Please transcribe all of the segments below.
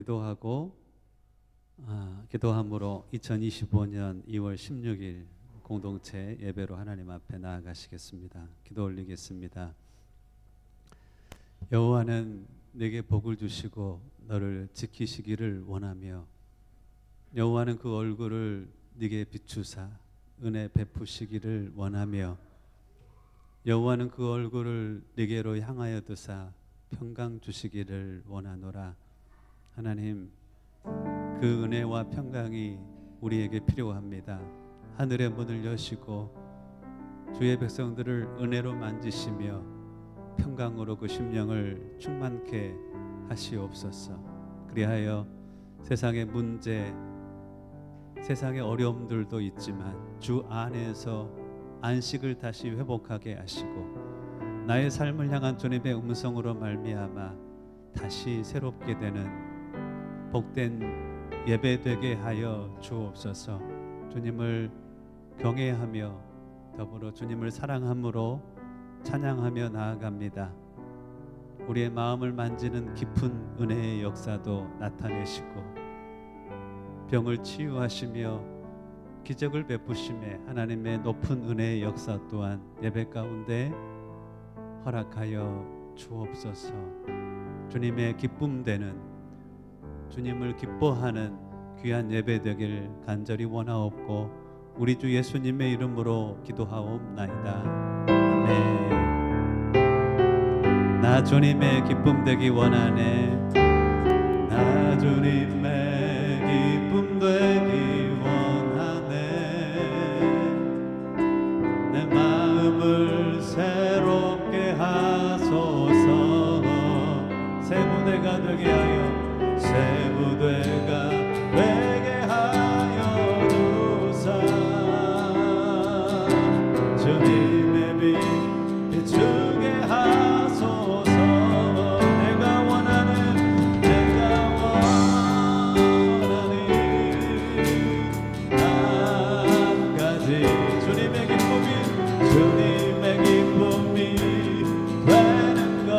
기도하고 기도함으로 2025년 2월 16일 공동체 예배로 하나님 앞에 나아가시겠습니다. 기도 올리겠습니다. 여호와는 내게 복을 주시고 너를 지키시기를 원하며 여호와는 그 얼굴을 네게 비추사 은혜 베푸시기를 원하며 여호와는 그 얼굴을 네게로 향하여 두사 평강 주시기를 원하노라. 하나님, 그 은혜와 평강이 우리에게 필요합니다. 하늘의 문을 여시고 주의 백성들을 은혜로 만지시며 평강으로 그 심령을 충만케 하시옵소서. 그리하여 세상의 문제, 세상의 어려움들도 있지만 주 안에서 안식을 다시 회복하게 하시고 나의 삶을 향한 주님의 음성으로 말미암아 다시 새롭게 되는 복된 예배되게 하여 주옵소서. 주님을 경외하며 더불어 주님을 사랑함으로 찬양하며 나아갑니다. 우리의 마음을 만지는 깊은 은혜의 역사도 나타내시고 병을 치유하시며 기적을 베푸심에 하나님의 높은 은혜의 역사 또한 예배 가운데 허락하여 주옵소서. 주님의 기쁨 되는, 주님을 기뻐하는 귀한 예배 되길 간절히 원하옵고 우리 주 예수님의 이름으로 기도하옵나이다. 아멘. 나 주님의 기쁨 되기 원하네. 나 주님의 기쁨 되기 원하네. 내 마음을 새롭게 하소서. 새 무대가 되게 하여, 새 무대가 되게 하여 주사. 주님의 빛 비추게 하소서. 내가 원하는, 내가 원하는 한 가지. 주님의 기쁨이, 주님의 기쁨이 되는 것.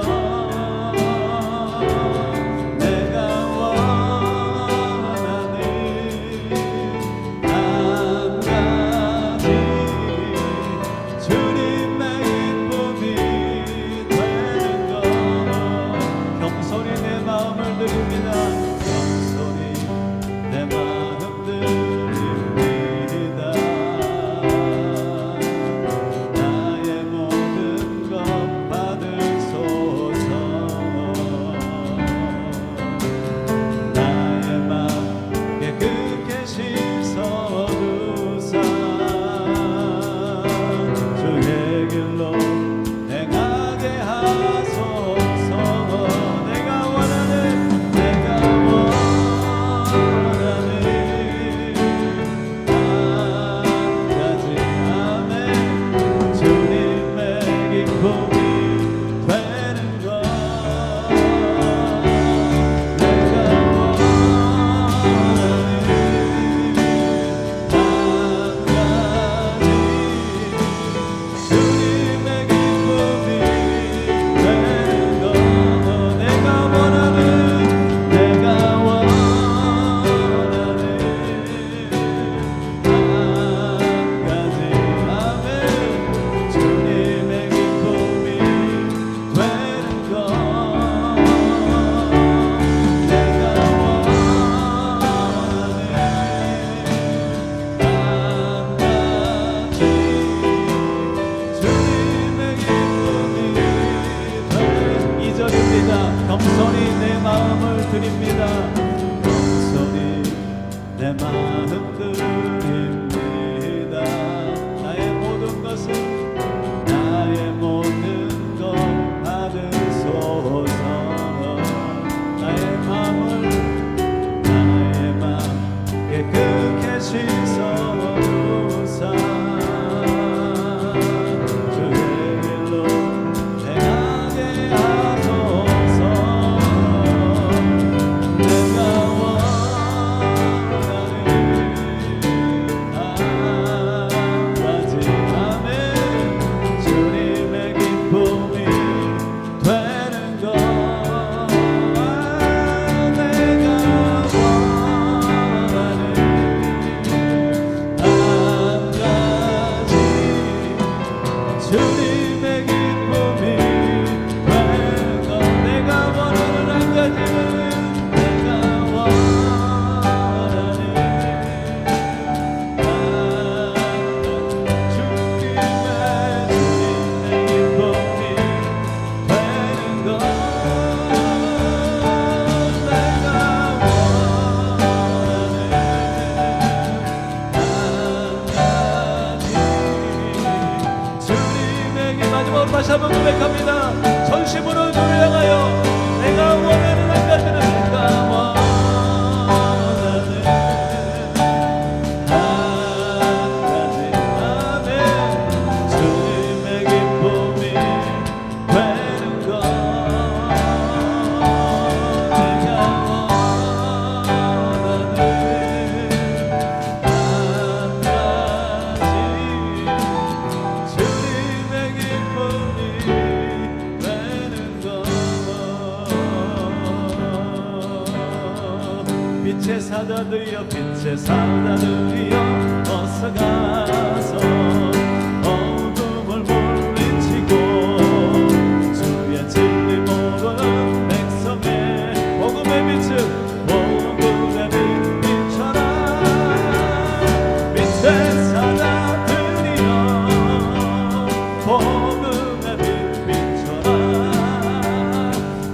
겸손히 내 마음을 드립니다. 겸손히 내 마음 드립니다. 나의 모든 것을, 나의 모든 것 받으소서. 나의 마음을, 나의 마음 깨끗게 씻어주사. 내가 원하는 빛의 사자들이여 빛의 사자들이여 어서 가서 어둠을 물리치고 주의 진리 모르는 백성의 복음의 빛을 복음의 빛 비춰라 빛의 사자들이여 복음의 빛 비춰라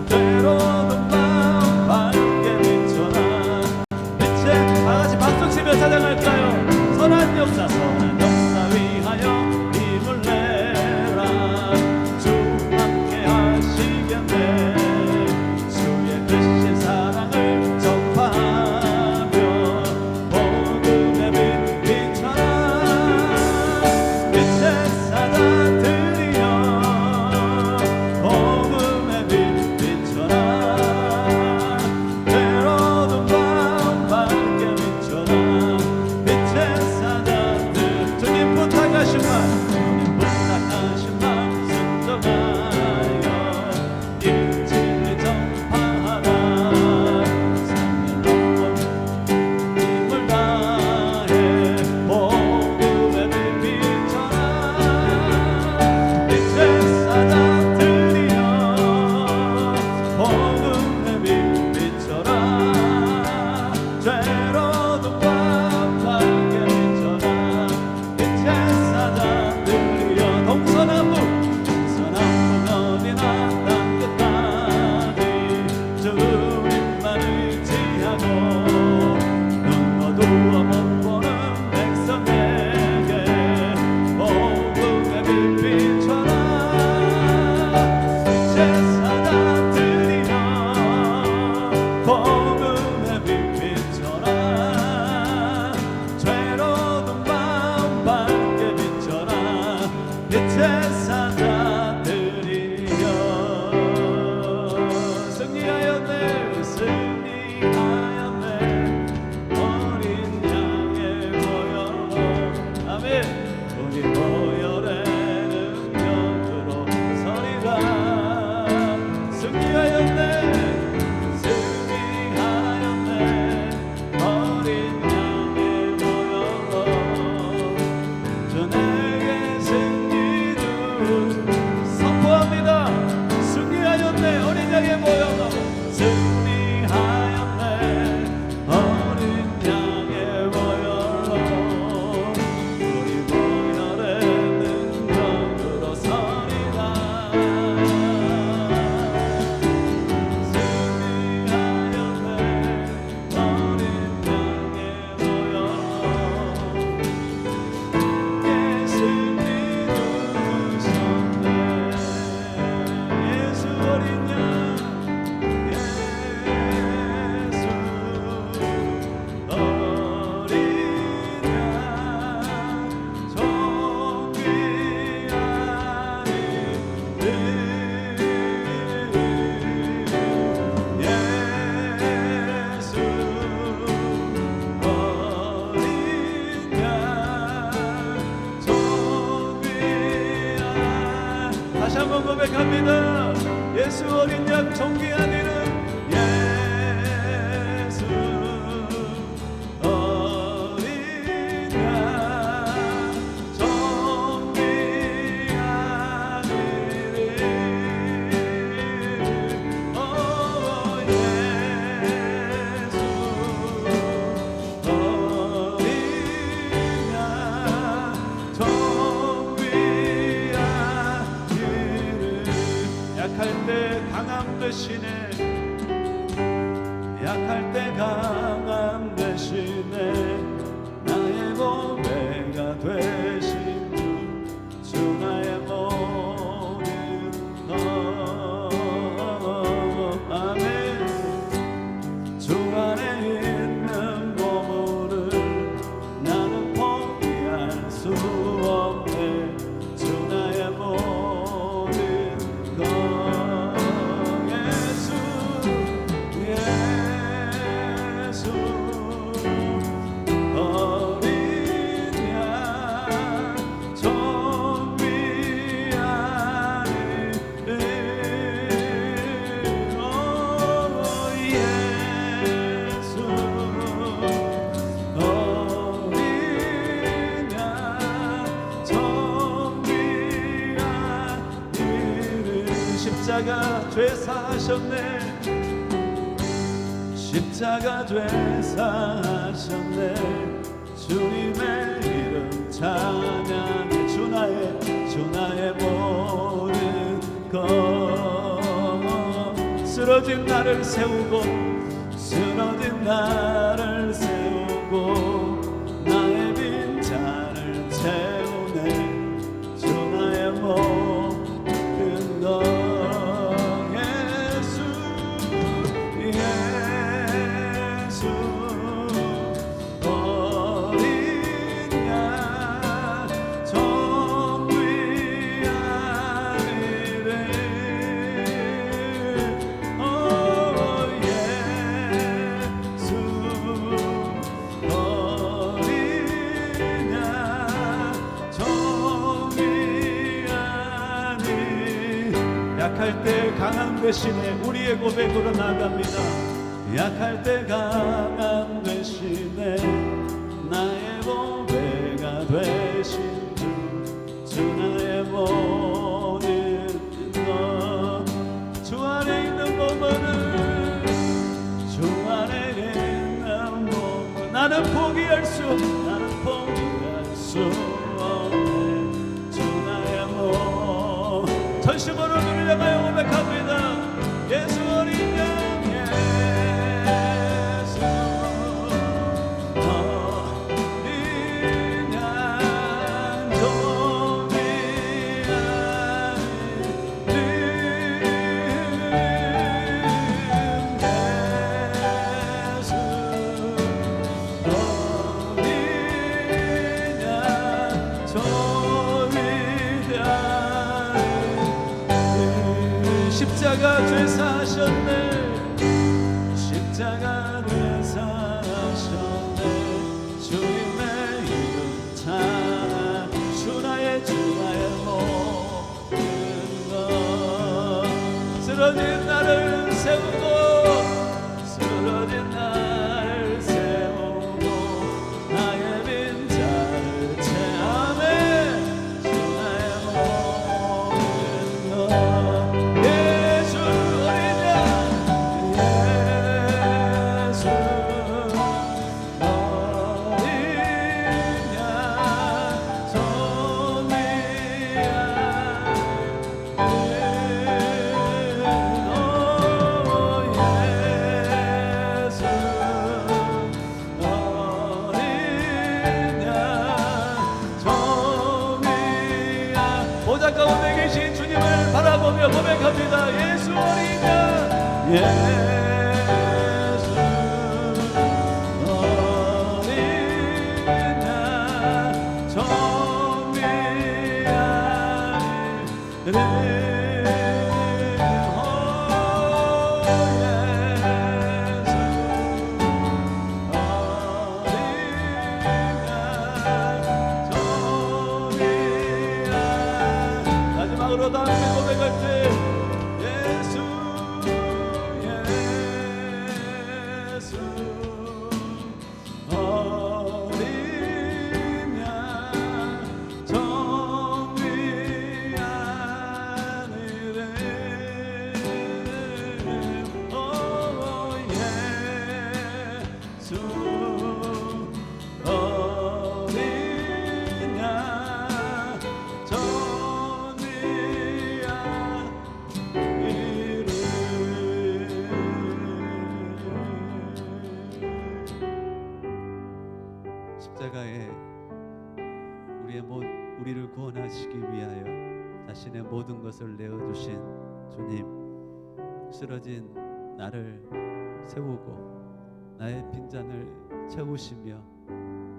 때로는 마음 밝게 비춰라 빛의 다같이 박수치며 찬양할까요? 선한 역사 선한 역사 위하여 힘을 내라 주 함께 하시겠네 주의 크신 사랑을 전파하며 복음의 빛 비춰라 빛의 사자들이여 복음의 빛 비춰라 때로는 마음 밝게 비춰라 빛의 사자들 주님 부탁하신 말 주님 부탁하신 말 순종하여 이 진리 전파하라 삶을 힘을 다해 복음의 빛 비춰라 빛의 사자들이여 복음의 빛 비춰라 죄로도 마음 밝게 비춰라 빛의 사자들이여 동서남북 어디나 땅 끝까지 주님만 의지하고 눈 어두워 못 보는 백성에게 복음의 빛 비춰라 빛의 사자들이여 복음의 빛 비춰라 죄로운 마음 밝게 비춰라 빛의 사자들이여 승리하였네 승리하였네 어린 양의 보혈 아멘 우리 보혈의 능력으로 서리라 승리하였네 승리하였네 어린 양의 보혈로 주 내게 승리를 선포합니다 승리하였네 어린 양의 보혈로 승리하였네 어린 양의 보혈로 우리 보혈의 능력으로 서리라 승리하였네 어린 양의 보혈로 승리 주셨네 예수 어린 양 다시 한번 고백합니다. 예수 어린 양 존귀한 이름 예수 어린 양 존귀한 이름 오 예수 어린 양 존귀한 약할 때 강함 되시네 약할 때 강함 되시네 나의 보배가 되신 주 나의 모든 것 아멘 주 안에 있는 보물을 나는 포기할 수 없네 주 나의 모든 것 예수 죄 사하셨네. 십자가 죄 사하셨네. 주님의 이름 찬양해. 주 나의 모든 것. 쓰러진 나를 세우고 쓰러진 나를 세우고 나의 빈잔을 채우네. 주 나의 모든 것. 예수 예수 어린 양 정귀하리래. 예수 어린 양 정귀하리. 약할 때 강한 대신에 우리의 고백으로 나갑니다. 약할 때 강한 대신에 나의 보배가 되신 주 나의 모든 것. 주 안에 있는 몸은 주 안에 있는 몸은 나는 포기할 수 없네. 주 나의 몸. 전심으로 주를 향하여 고백합니다. 예수 어린 양 예수 어린 양 정귀하리. 예수 어린 양 정귀하리. 십자가 죄 사하셨네. 십자가 죄 사하셨네. 주님의 이름 찬양. 주 나의 모든 것. 쓰러진 나를 세우고 쓰러진 나를 세우고 나의 빈잔을 채하네. 주 나의 모든 것. 예수 어린 양 예수 어린 양 정귀하리. 보좌 가운데 계신 주님을 바라보며 고백합니다. 예수 어린 양 예수 어린 양 정귀하리. 마지막으로 다 함께 고백할 때 예수 예수 어린 양 정귀하리래. 예수 어린 양 십자가에 우리를 구원하시기 위하여 자신의 모든 것을 내어주신 주님, 쓰러진 나를 세우고 나의 빈잔을 채우시며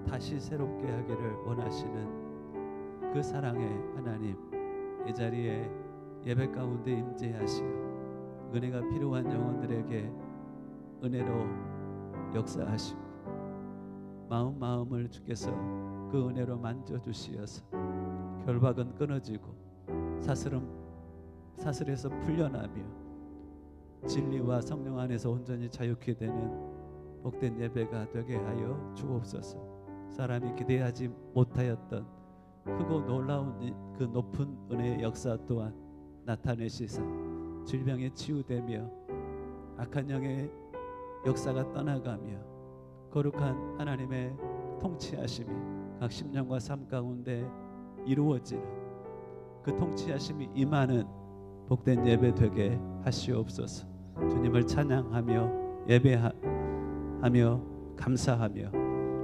다시 새롭게 하기를 원하시는 그 사랑의 하나님, 이 자리에 예배 가운데 임재하시어 은혜가 필요한 영혼들에게 은혜로 역사하시고 마음을 주께서 그 은혜로 만져주시어서 결박은 끊어지고 사슬에서 풀려나며 진리와 성령 안에서 온전히 자유케 되는 복된 예배가 되게 하여 주옵소서. 사람이 기대하지 못하였던 크고 놀라운 그 높은 은혜의 역사 또한 나타내시사 질병에 치유되며 악한 영의 역사가 떠나가며 거룩한 하나님의 통치하심이 각 심령과 삶 가운데 이루어지는 그 통치하심이 임하는 복된 예배 되게 하시옵소서. 주님을 찬양하며 예배하며 감사하며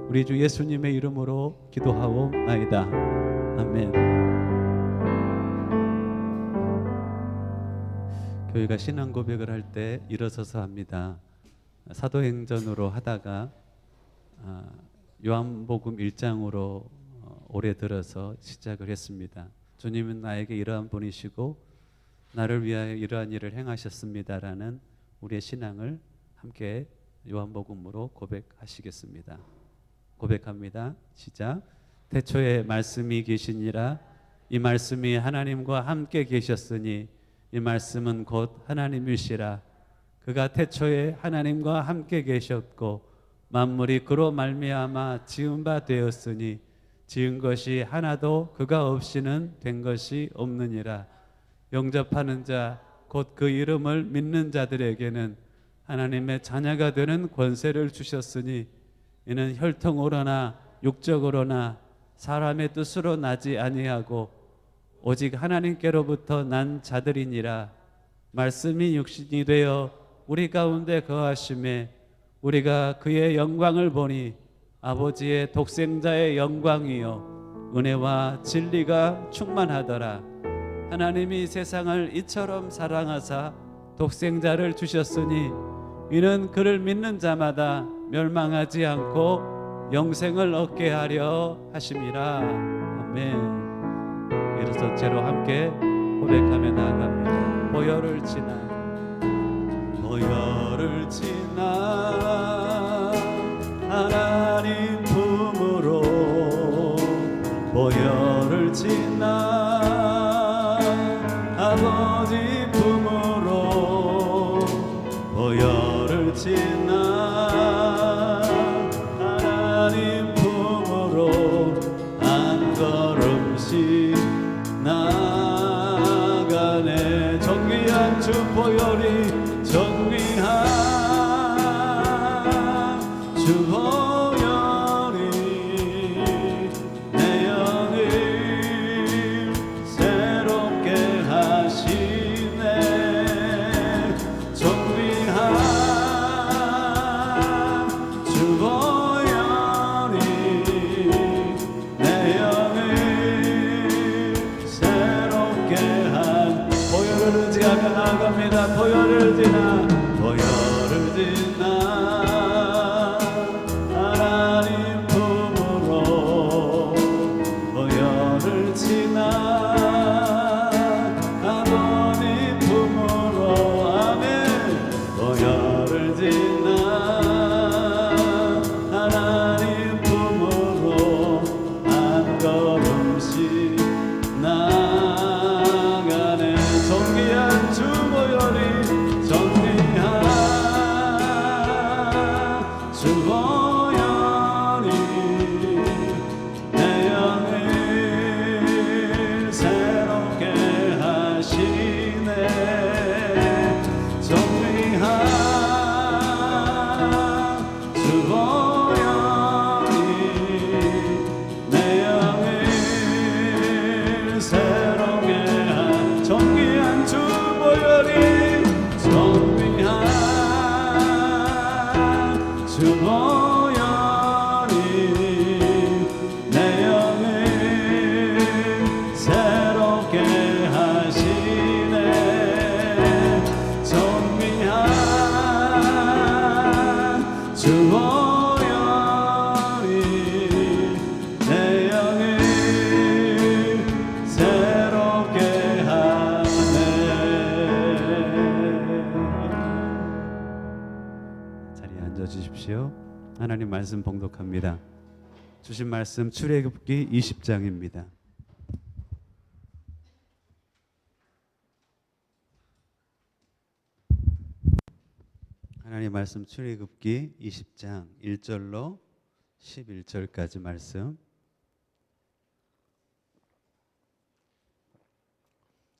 우리 주 예수님의 이름으로 기도하옵나이다. 아멘. 교회가 신앙 고백을 할 때 일어서서 합니다. 사도행전으로 하다가 요한복음 1장으로 올해 들어서 시작을 했습니다. 주님은 나에게 이러한 분이시고 나를 위하여 이러한 일을 행하셨습니다라는 우리의 신앙을 함께 요한복음으로 고백하시겠습니다. 고백합니다. 시작. 태초에 말씀이 계시니라. 이 말씀이 하나님과 함께 계셨으니 이 말씀은 곧 하나님이시라. 그가 태초에 하나님과 함께 계셨고 만물이 그로 말미암아 지은 바 되었으니 지은 것이 하나도 그가 없이는 된 것이 없느니라. 영접하는 자 곧 그 이름을 믿는 자들에게는 하나님의 자녀가 되는 권세를 주셨으니 이는 혈통으로나 육적으로나 사람의 뜻으로 나지 아니하고 오직 하나님께로부터 난 자들이니라. 말씀이 육신이 되어 우리 가운데 거하심에 우리가 그의 영광을 보니 아버지의 독생자의 영광이요 은혜와 진리가 충만하더라. 하나님이 세상을 이처럼 사랑하사 독생자를 주셨으니 이는 그를 믿는 자마다 멸망하지 않고 영생을 얻게 하려 하심이라. 아멘. 이로써 제로 함께 고백하며 나아갑니다. 보혈을 지나 보혈을 지나 하나님 품으로 보혈을 지나 아버지 품으로 보혈을 지나 하나님 품으로 한 걸음씩 나가네. 정귀한 주 보혈이 정귀한 주 보혈이 내 영을 새롭게 하시네. 정귀한 주 보혈이 내 영을 새롭게 한 보혈을 의지하며 나아갑니다. 보혈을 지나 보혈을 지나 하나님 품으로 보혈을 지나 하나님 품으로 아멘. 보혈을 지나 하나님 품으로 한 걸음씩 나가네. 정귀한 주 보혈이 정귀한 주 보혈이 내 영을 새롭게 하시네. 정귀한 주 보혈이 내 영을 새롭게 한 정귀한 주 보혈이 정귀한 주 보혈이 내 영을 새롭게 하시네. 정귀한 주 보혈이 내 영을 새롭게 하네. 자리에 앉아주십시오. 하나님 말씀 봉독합니다. 주신 말씀 출애굽기 20장입니다. 하나님 말씀 출애굽기 20장 1절로 11절까지 말씀.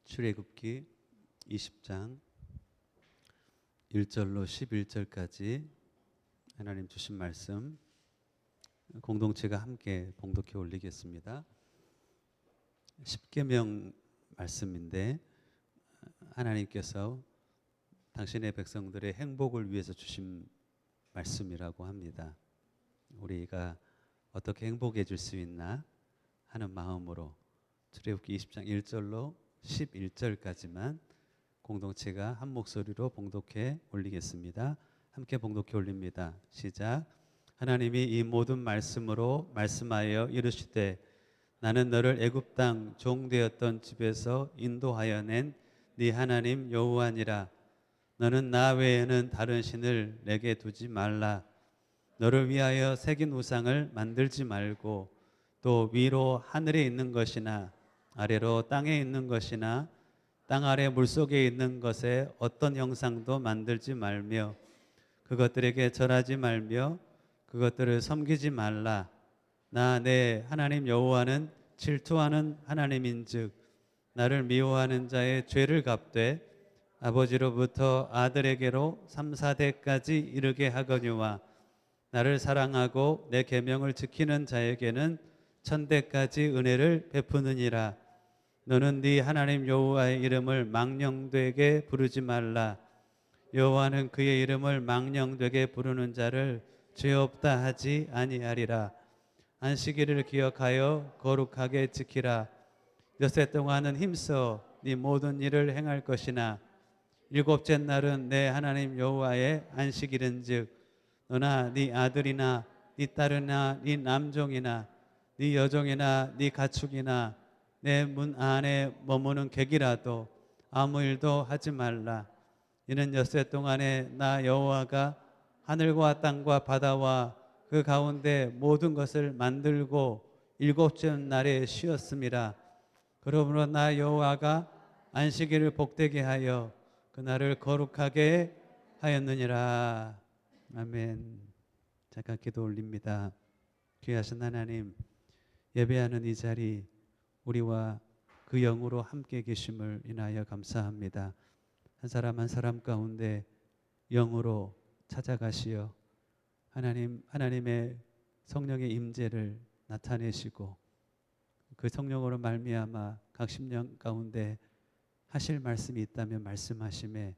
출애굽기 20장 1절로 11절까지 하나님 주신 말씀 공동체가 함께 봉독해 올리겠습니다. 십계명 말씀인데 하나님께서 당신의 백성들의 행복을 위해서 주신 말씀이라고 합니다. 우리가 어떻게 행복해질 수 있나 하는 마음으로 출애굽기 20장 1절로 11절까지만 공동체가 한 목소리로 봉독해 올리겠습니다. 함께 봉독해 올립니다. 시작. 하나님이 이 모든 말씀으로 말씀하여 이르시되 나는 너를 애굽 땅 종되었던 집에서 인도하여 낸 네 하나님 여호와니라. 너는 나 외에는 다른 신을 내게 두지 말라. 너를 위하여 새긴 우상을 만들지 말고 또 위로 하늘에 있는 것이나 아래로 땅에 있는 것이나 땅 아래 물속에 있는 것에 어떤 형상도 만들지 말며 그것들에게 절하지 말며 그것들을 섬기지 말라. 나 내 하나님 여호와는 질투하는 하나님인즉 나를 미워하는 자의 죄를 갚되 아버지로부터 아들에게로 3, 4대까지 이르게 하거니와 나를 사랑하고 내 계명을 지키는 자에게는 1000대까지 은혜를 베푸느니라. 너는 네 하나님 여호와의 이름을 망령되게 부르지 말라. 여호와는 그의 이름을 망령되게 부르는 자를 죄 없다 하지 아니하리라. 안식일을 기억하여 거룩하게 지키라. 엿새 동안은 힘써 네 모든 일을 행할 것이나 일곱째 날은 내 하나님 여호와의 안식일은즉 너나 네 아들이나 네 딸이나 네 남종이나 네 여종이나 네 가축이나 내 문 안에 머무는 객이라도 아무 일도 하지 말라. 이는 엿새 동안에 나 여호와가 하늘과 땅과 바다와 그 가운데 모든 것을 만들고 일곱째 날에 쉬었음이라. 그러므로 나 여호와가 안식일을 복되게 하여 그날을 거룩하게 하였느니라. 아멘. 잠깐 기도 올립니다. 귀하신 하나님, 예배하는 이 자리 우리와 그 영으로 함께 계심을 인하여 감사합니다. 한 사람 한 사람 가운데 영으로 찾아가시어 하나님의 성령의 임재를 나타내시고 그 성령으로 말미암아 각 심령 가운데 하실 말씀이 있다면 말씀하심에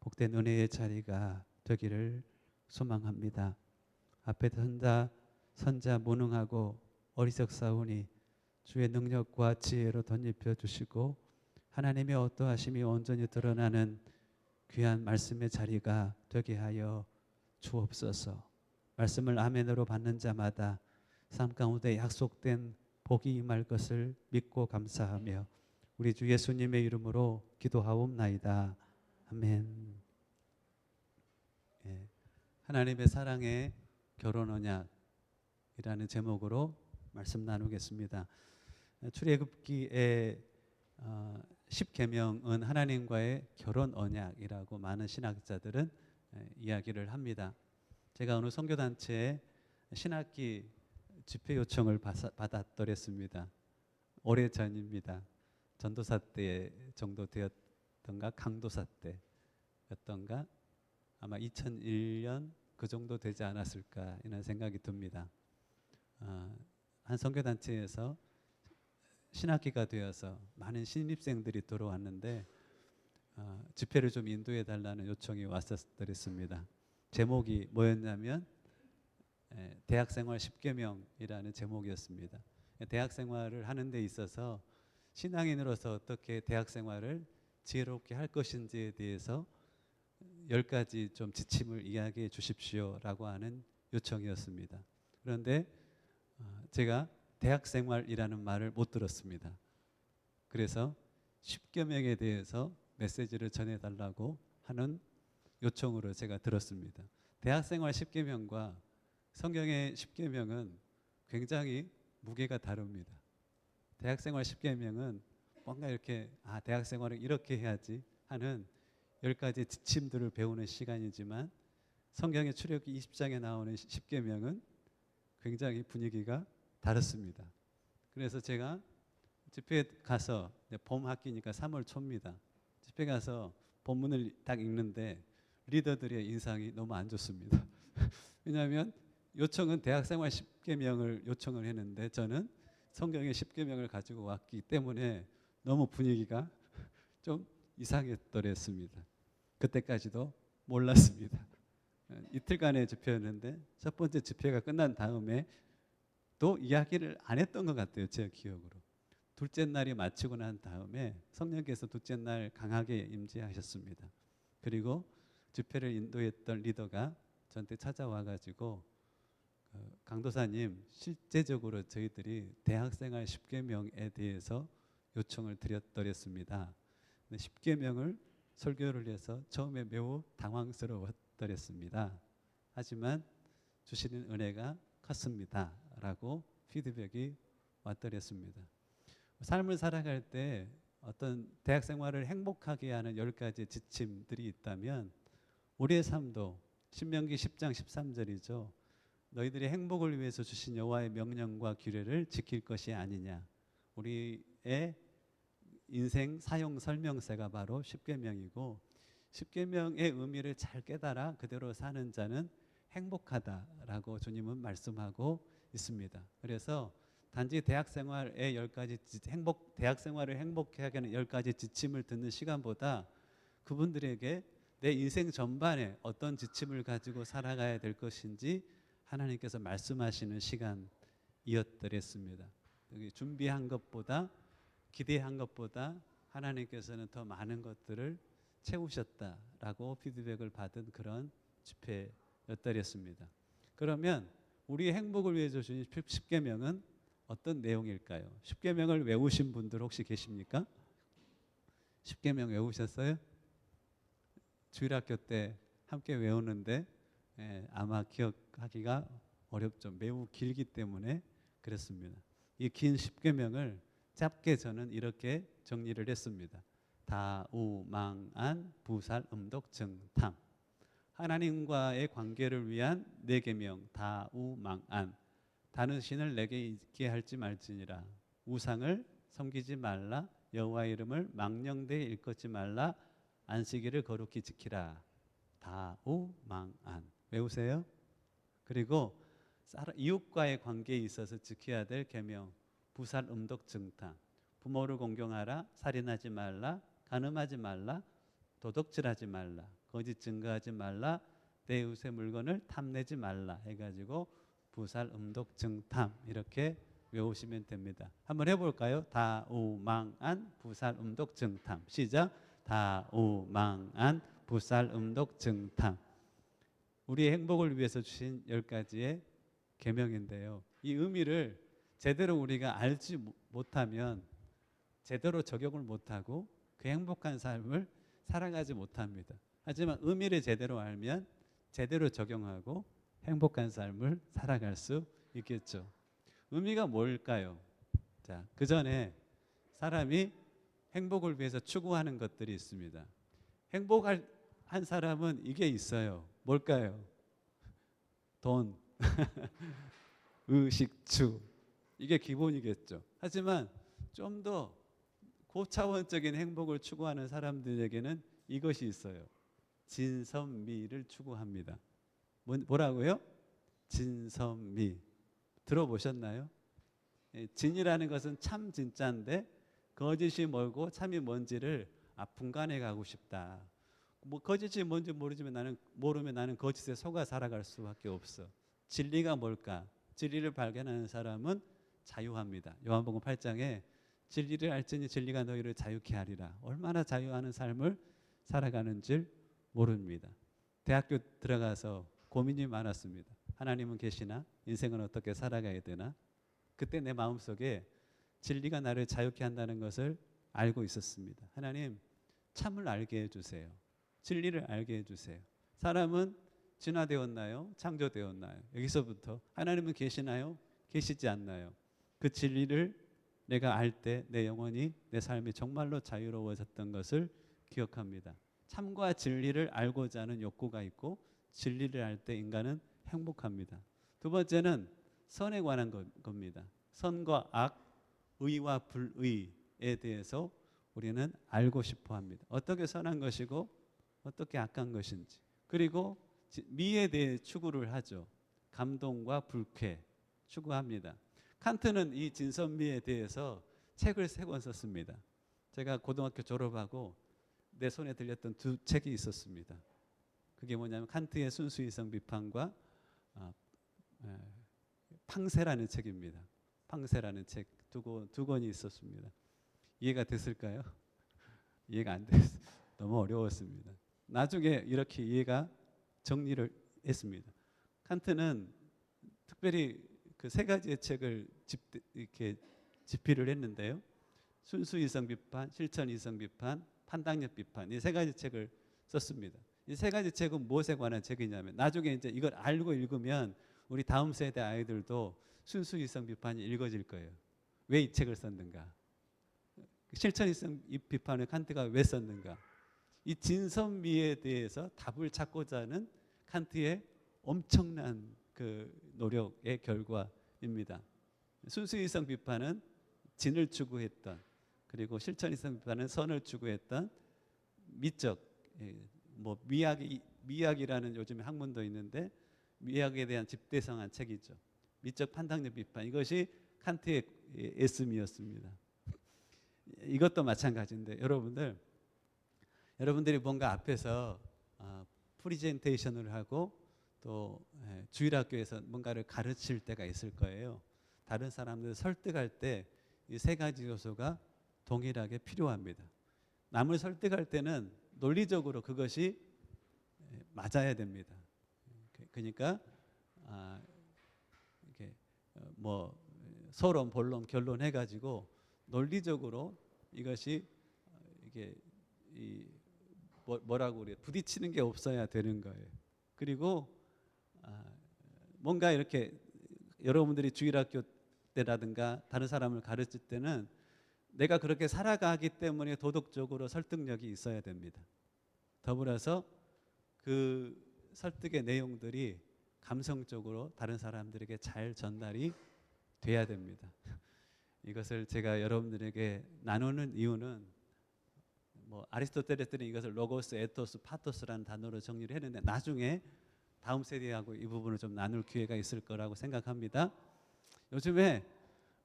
복된 은혜의 자리가 되기를 소망합니다. 앞에 선자 무능하고 어리석사오니 주의 능력과 지혜로 덧입혀 주시고 하나님의 어떠하심이 온전히 드러나는 귀한 말씀의 자리가 되게 하여 주옵소서. 말씀을 아멘으로 받는 자마다 삶 가운데 약속된 복이 임할 것을 믿고 감사하며 우리 주 예수님의 이름으로 기도하옵나이다. 아멘. 예, 하나님의 사랑의 결혼 언약이라는 제목으로 말씀 나누겠습니다. 출애굽기의 10계명은 하나님과의 결혼 언약이라고 많은 신학자들은 이야기를 합니다. 제가 어느 선교단체에 신학기 집회 요청을 받았더랬습니다. 오래전입니다. 전도사 때 정도 되었던가 강도사 때였던가 아마 2001년 그 정도 되지 않았을까 이런 생각이 듭니다. 한 선교단체에서 신학기가 되어서 많은 신입생들이 들어왔는데 집회를 좀 인도해 달라는 요청이 왔었더랬습니다. 제목이 뭐였냐면 대학생활 10계명이라는 제목이었습니다. 대학생활을 하는 데 있어서 신앙인으로서 어떻게 대학생활을 지혜롭게 할 것인지에 대해서 10가지 좀 지침을 이야기해 주십시오라고 하는 요청이었습니다. 그런데 제가 대학생활이라는 말을 못 들었습니다. 그래서 10계명에 대해서 메시지를 전해달라고 하는 요청으로 제가 들었습니다. 대학생활 10계명과 성경의 10계명은 굉장히 무게가 다릅니다. 대학생활 10계명은 뭔가 이렇게 대학생활은 이렇게 해야지 하는 10가지 지침들을 배우는 시간이지만 성경의 출애굽기 20장에 나오는 10계명은 굉장히 분위기가 다릅니다. 그래서 제가 집회에 가서 봄 학기니까 3월 초입니다. 집회 가서 본문을 딱 읽는데 리더들의 인상이 너무 안 좋습니다. 왜냐하면 요청은 대학생활 10계명을 요청을 했는데 저는 성경의 10계명을 가지고 왔기 때문에 너무 분위기가 좀 이상했더랬습니다. 그때까지도 몰랐습니다. 이틀간의 집회였는데 첫 번째 집회가 끝난 다음에 또 이야기를 안 했던 것 같아요. 제 기억으로. 둘째 날이 마치고 난 다음에 성령께서 둘째 날 강하게 임재하셨습니다. 그리고 집회를 인도했던 리더가 저한테 찾아와 가지고 강도사님, 실제적으로 저희들이 대학생활 10계명에 대해서 요청을 드렸더랬습니다. 10계명을 설교를 해서 처음에 매우 당황스러웠더랬습니다. 하지만 주시는 은혜가 컸습니다. 라고 피드백이 왔더랬습니다. 삶을 살아갈 때 어떤 대학 생활을 행복하게 하는 10가지 지침들이 있다면 우리의 삶도 신명기 10장 13절이죠. 너희들이 행복을 위해서 주신 여호와의 명령과 규례를 지킬 것이 아니냐. 우리의 인생 사용 설명서가 바로 10계명이고 10계명의 의미를 잘 깨달아 그대로 사는 자는 행복하다라고 주님은 말씀하고 있습니다. 그래서 단지 대학 생활의 10가지 대학 생활을 행복하게 하는 10가지 지침을 듣는 시간보다 그분들에게 내 인생 전반에 어떤 지침을 가지고 살아가야 될 것인지 하나님께서 말씀하시는 시간이었더랬습니다. 여기 준비한 것보다 기대한 것보다 하나님께서는 더 많은 것들을 채우셨다라고 피드백을 받은 그런 집회였더랬습니다. 그러면 우리의 행복을 위해서 주신 10계명은 어떤 내용일까요? 10계명을 외우신 분들 혹시 계십니까? 10계명 외우셨어요? 주일학교 때 함께 외우는데 아마 기억하기가 어렵죠. 매우 길기 때문에 그렇습니다. 이 긴 10계명을 짧게 저는 이렇게 정리를 했습니다. 다우망안 부살음독정탐. 하나님과의 관계를 위한 4계명 다우망안. 다른 신을 내게 있게 할지 말지니라. 우상을 섬기지 말라. 여호와 이름을 망령되이 일컫지 말라. 안식일을 거룩히 지키라. 다우망안. 외우세요. 그리고 이웃과의 관계에 있어서 지켜야 될 계명 부살음독정탐. 부모를 공경하라. 살인하지 말라. 간음하지 말라. 도둑질하지 말라. 거짓 증거하지 말라. 내 이웃의 물건을 탐내지 말라 해가지고 부살음독정탐 이렇게 외우시면 됩니다. 한번 해볼까요? 다우망안 부살음독정탐. 시작. 다우망안 부살음독정탐. 우리의 행복을 위해서 주신 10가지의 계명인데요. 이 의미를 제대로 우리가 알지 못하면 제대로 적용을 못하고 그 행복한 삶을 살아가지 못합니다. 하지만 의미를 제대로 알면 제대로 적용하고 행복한 삶을 살아갈 수 있겠죠. 의미가 뭘까요? 자, 그 전에 사람이 행복을 위해서 추구하는 것들이 있습니다. 행복한 사람은 이게 있어요. 뭘까요? 돈, 의식주. 이게 기본이겠죠. 하지만 좀 더 고차원적인 행복을 추구하는 사람들에게는 이것이 있어요. 진선미를 추구합니다. 뭐라고요? 진선미. 들어보셨나요? 진이라는 것은 참 진짜인데 거짓이 뭘고 참이 뭔지를 분간해 가고 싶다. 뭐 거짓이 뭔지 모르면 나는 거짓에 속아 살아갈 수밖에 없어. 진리가 뭘까? 진리를 발견하는 사람은 자유합니다. 요한복음 8장에 진리를 알지니 진리가 너희를 자유케 하리라. 얼마나 자유하는 삶을 살아가는지 모릅니다. 대학교 들어가서 고민이 많았습니다. 하나님은 계시나? 인생은 어떻게 살아가야 되나? 그때 내 마음속에 진리가 나를 자유케 한다는 것을 알고 있었습니다. 하나님, 참을 알게 해주세요. 진리를 알게 해주세요. 사람은 진화되었나요? 창조되었나요? 여기서부터 하나님은 계시나요? 계시지 않나요? 그 진리를 내가 알 때 내 영혼이 내 삶이 정말로 자유로워졌던 것을 기억합니다. 참과 진리를 알고자 하는 욕구가 있고 진리를 알 때 인간은 행복합니다. 두 번째는 선에 관한 겁니다. 선과 악, 의와 불의에 대해서 우리는 알고 싶어 합니다. 어떻게 선한 것이고 어떻게 악한 것인지, 그리고 미에 대해 추구를 하죠. 감동과 불쾌 추구합니다. 칸트는 이 진선미에 대해서 책을 3권 썼습니다. 제가 고등학교 졸업하고 내 손에 들렸던 2책이 있었습니다. 그게 뭐냐면 칸트의 순수이성 비판과 팡세라는 책입니다. 팡세라는 책 두 권이 있었습니다. 이해가 됐을까요? 이해가 안 됐어요. 너무 어려웠습니다. 나중에 이렇게 이해가 정리를 했습니다. 칸트는 특별히 그 3가지의 책을 이렇게 집필을 했는데요. 순수이성 비판, 실천이성 비판, 판단력 비판, 이 3가지 책을 썼습니다. 이 3가지 책은 무엇에 관한 책이냐면, 나중에 이제 이걸 알고 읽으면 우리 다음 세대 아이들도 순수이성 비판이 읽어질 거예요. 왜 이 책을 썼는가? 실천이성 비판을 칸트가 왜 썼는가? 이 진선미에 대해서 답을 찾고자 하는 칸트의 엄청난 그 노력의 결과입니다. 순수이성 비판은 진을 추구했던, 그리고 실천이성 비판은 선을 추구했던 미적, 뭐 미학이라는 요즘에 학문도 있는데 미학에 대한 집대성한 책이죠. 미적 판단력 비판, 이것이 칸트의 애씀이었습니다. 이것도 마찬가지인데 여러분들이 뭔가 앞에서 프리젠테이션을 하고 또 주일학교에서 뭔가를 가르칠 때가 있을 거예요. 다른 사람들 설득할 때 이 3가지 요소가 동일하게 필요합니다. 남을 설득할 때는 논리적으로 그것이 맞아야 됩니다. 그러니까 이렇게 뭐 서론, 본론, 결론 해가지고 논리적으로 이것이 이게 뭐라고 그래요? 부딪히는 게 없어야 되는 거예요. 그리고 뭔가 이렇게 여러분들이 주일학교 때라든가 다른 사람을 가르칠 때는 내가 그렇게 살아가기 때문에 도덕적으로 설득력이 있어야 됩니다. 더불어서 그 설득의 내용들이 감성적으로 다른 사람들에게 잘 전달이 돼야 됩니다. 이것을 제가 여러분들에게 나누는 이유는 뭐 아리스토텔레스는 이것을 로고스, 에토스, 파토스라는 단어로 정리를 했는데 나중에 다음 세대하고 이 부분을 좀 나눌 기회가 있을 거라고 생각합니다. 요즘에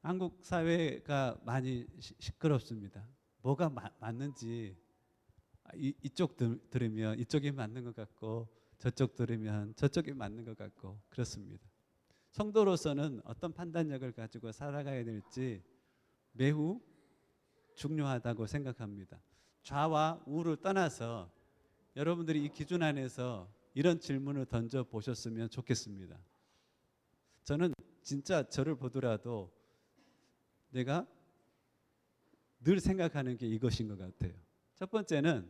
한국 사회가 많이 시끄럽습니다. 뭐가 맞는지 이쪽 들으면 이쪽이 맞는 것 같고 저쪽 들으면 저쪽이 맞는 것 같고 그렇습니다. 성도로서는 어떤 판단력을 가지고 살아가야 될지 매우 중요하다고 생각합니다. 좌와 우를 떠나서 여러분들이 이 기준 안에서 이런 질문을 던져 보셨으면 좋겠습니다. 저는 진짜 저를 보더라도 내가 늘 생각하는 게 이것인 것 같아요. 첫 번째는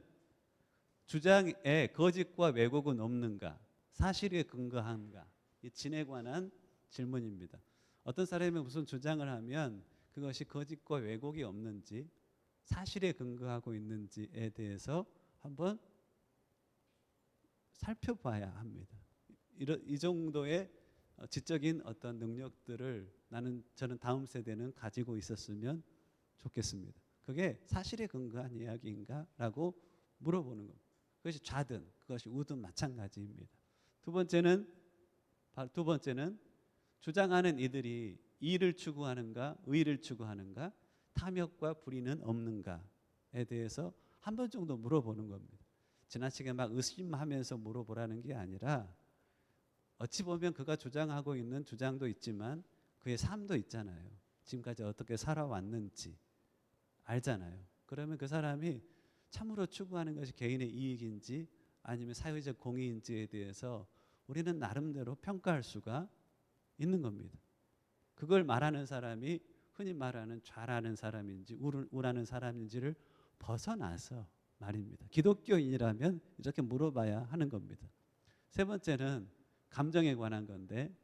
주장에 거짓과 왜곡은 없는가, 사실에 근거한가, 이 진에 관한 질문입니다. 어떤 사람이 무슨 주장을 하면 그것이 거짓과 왜곡이 없는지, 사실에 근거하고 있는지에 대해서 한번 살펴봐야 합니다. 이 정도의 지적인 어떤 능력들을 저는 다음 세대는 가지고 있었으면 좋겠습니다. 그게 사실에 근거한 이야기인가라고 물어보는 겁니다. 그것이 좌든 그것이 우든 마찬가지입니다. 두 번째는 주장하는 이들이 이를 추구하는가, 의를 추구하는가, 탐욕과 불의는 없는가에 대해서 한 번 정도 물어보는 겁니다. 지나치게 막 의심하면서 물어보라는 게 아니라 어찌 보면 그가 주장하고 있는 주장도 있지만 그의 삶도 있잖아요. 지금까지 어떻게 살아왔는지 알잖아요. 그러면 그 사람이 참으로 추구하는 것이 개인의 이익인지 아니면 사회적 공의인지에 대해서 우리는 나름대로 평가할 수가 있는 겁니다. 그걸 말하는 사람이 흔히 말하는 좌라는 사람인지 우라는 사람인지를 벗어나서 말입니다. 기독교인이라면 이렇게 물어봐야 하는 겁니다. 세 번째는 감정에 관한 건데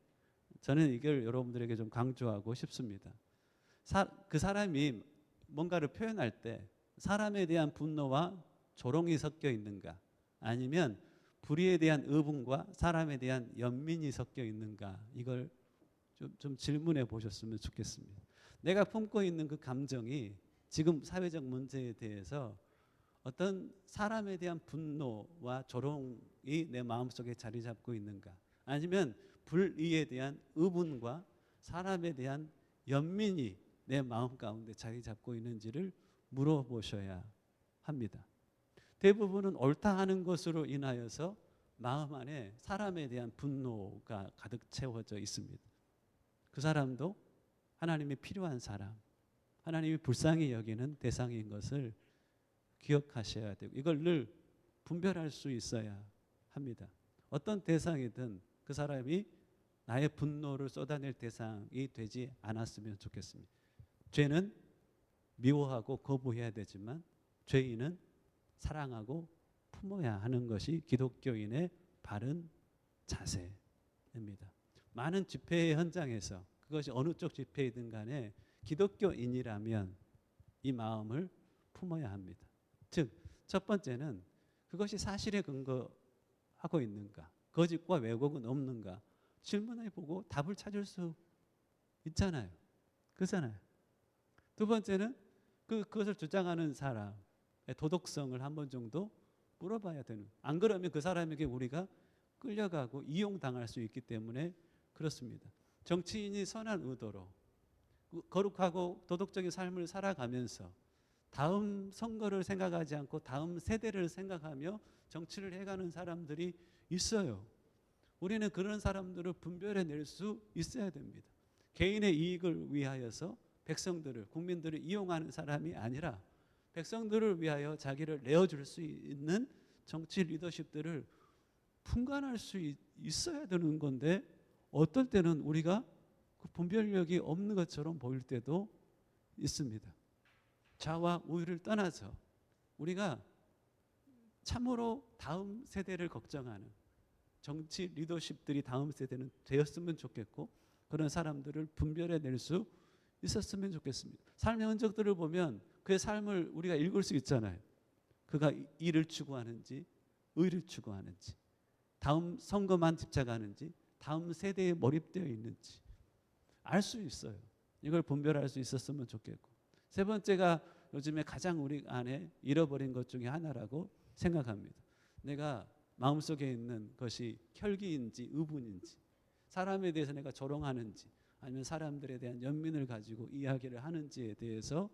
저는 이걸 여러분들에게 좀 강조하고 싶습니다. 그 사람이 뭔가를 표현할 때 사람에 대한 분노와 조롱이 섞여 있는가, 아니면 불의에 대한 의분과 사람에 대한 연민이 섞여 있는가, 이걸 좀 질문해 보셨으면 좋겠습니다. 내가 품고 있는 그 감정이 지금 사회적 문제에 대해서 어떤 사람에 대한 분노와 조롱이 내 마음속에 자리 잡고 있는가? 아니면 불의에 대한 의분과 사람에 대한 연민이 내 마음 가운데 자리 잡고 있는지를 물어보셔야 합니다. 대부분은 옳다 하는 것으로 인하여서 마음 안에 사람에 대한 분노가 가득 채워져 있습니다. 그 사람도 하나님이 필요한 사람, 하나님이 불쌍히 여기는 대상인 것을 기억하셔야 되고, 이걸 늘 분별할 수 있어야 합니다. 어떤 대상이든 그 사람이 나의 분노를 쏟아낼 대상이 되지 않았으면 좋겠습니다. 죄는 미워하고 거부해야 되지만 죄인은 사랑하고 품어야 하는 것이 기독교인의 바른 자세입니다. 많은 집회의 현장에서 그것이 어느 쪽 집회이든 간에 기독교인이라면 이 마음을 품어야 합니다. 즉, 첫 번째는 그것이 사실에 근거하고 있는가, 거짓과 왜곡은 없는가 질문해보고 답을 찾을 수 있잖아요. 그렇잖아요. 두 번째는 그것을 주장하는 사람의 도덕성을 한 번 정도 물어봐야 되는. 안 그러면 그 사람에게 우리가 끌려가고 이용당할 수 있기 때문에 그렇습니다. 정치인이 선한 의도로 거룩하고 도덕적인 삶을 살아가면서 다음 선거를 생각하지 않고 다음 세대를 생각하며 정치를 해가는 사람들이 있어요. 우리는 그런 사람들을 분별해낼 수 있어야 됩니다. 개인의 이익을 위하여서 백성들을, 국민들을 이용하는 사람이 아니라 백성들을 위하여 자기를 내어줄 수 있는 정치 리더십들을 품관할 수 있어야 되는 건데, 어떨 때는 우리가 그 분별력이 없는 것처럼 보일 때도 있습니다. 좌와 우위를 떠나서 우리가 참으로 다음 세대를 걱정하는 정치 리더십들이 다음 세대는 되었으면 좋겠고, 그런 사람들을 분별해낼 수 있었으면 좋겠습니다. 삶의 흔적들을 보면 그의 삶을 우리가 읽을 수 있잖아요. 그가 일을 추구하는지, 의를 추구하는지, 다음 선거만 집착하는지, 다음 세대에 몰입되어 있는지 알 수 있어요. 이걸 분별할 수 있었으면 좋겠고, 세 번째가 요즘에 가장 우리 안에 잃어버린 것 중에 하나라고 생각합니다. 내가 마음속에 있는 것이 혈기인지 의분인지, 사람에 대해서 내가 조롱하는지 아니면 사람들에 대한 연민을 가지고 이야기를 하는지에 대해서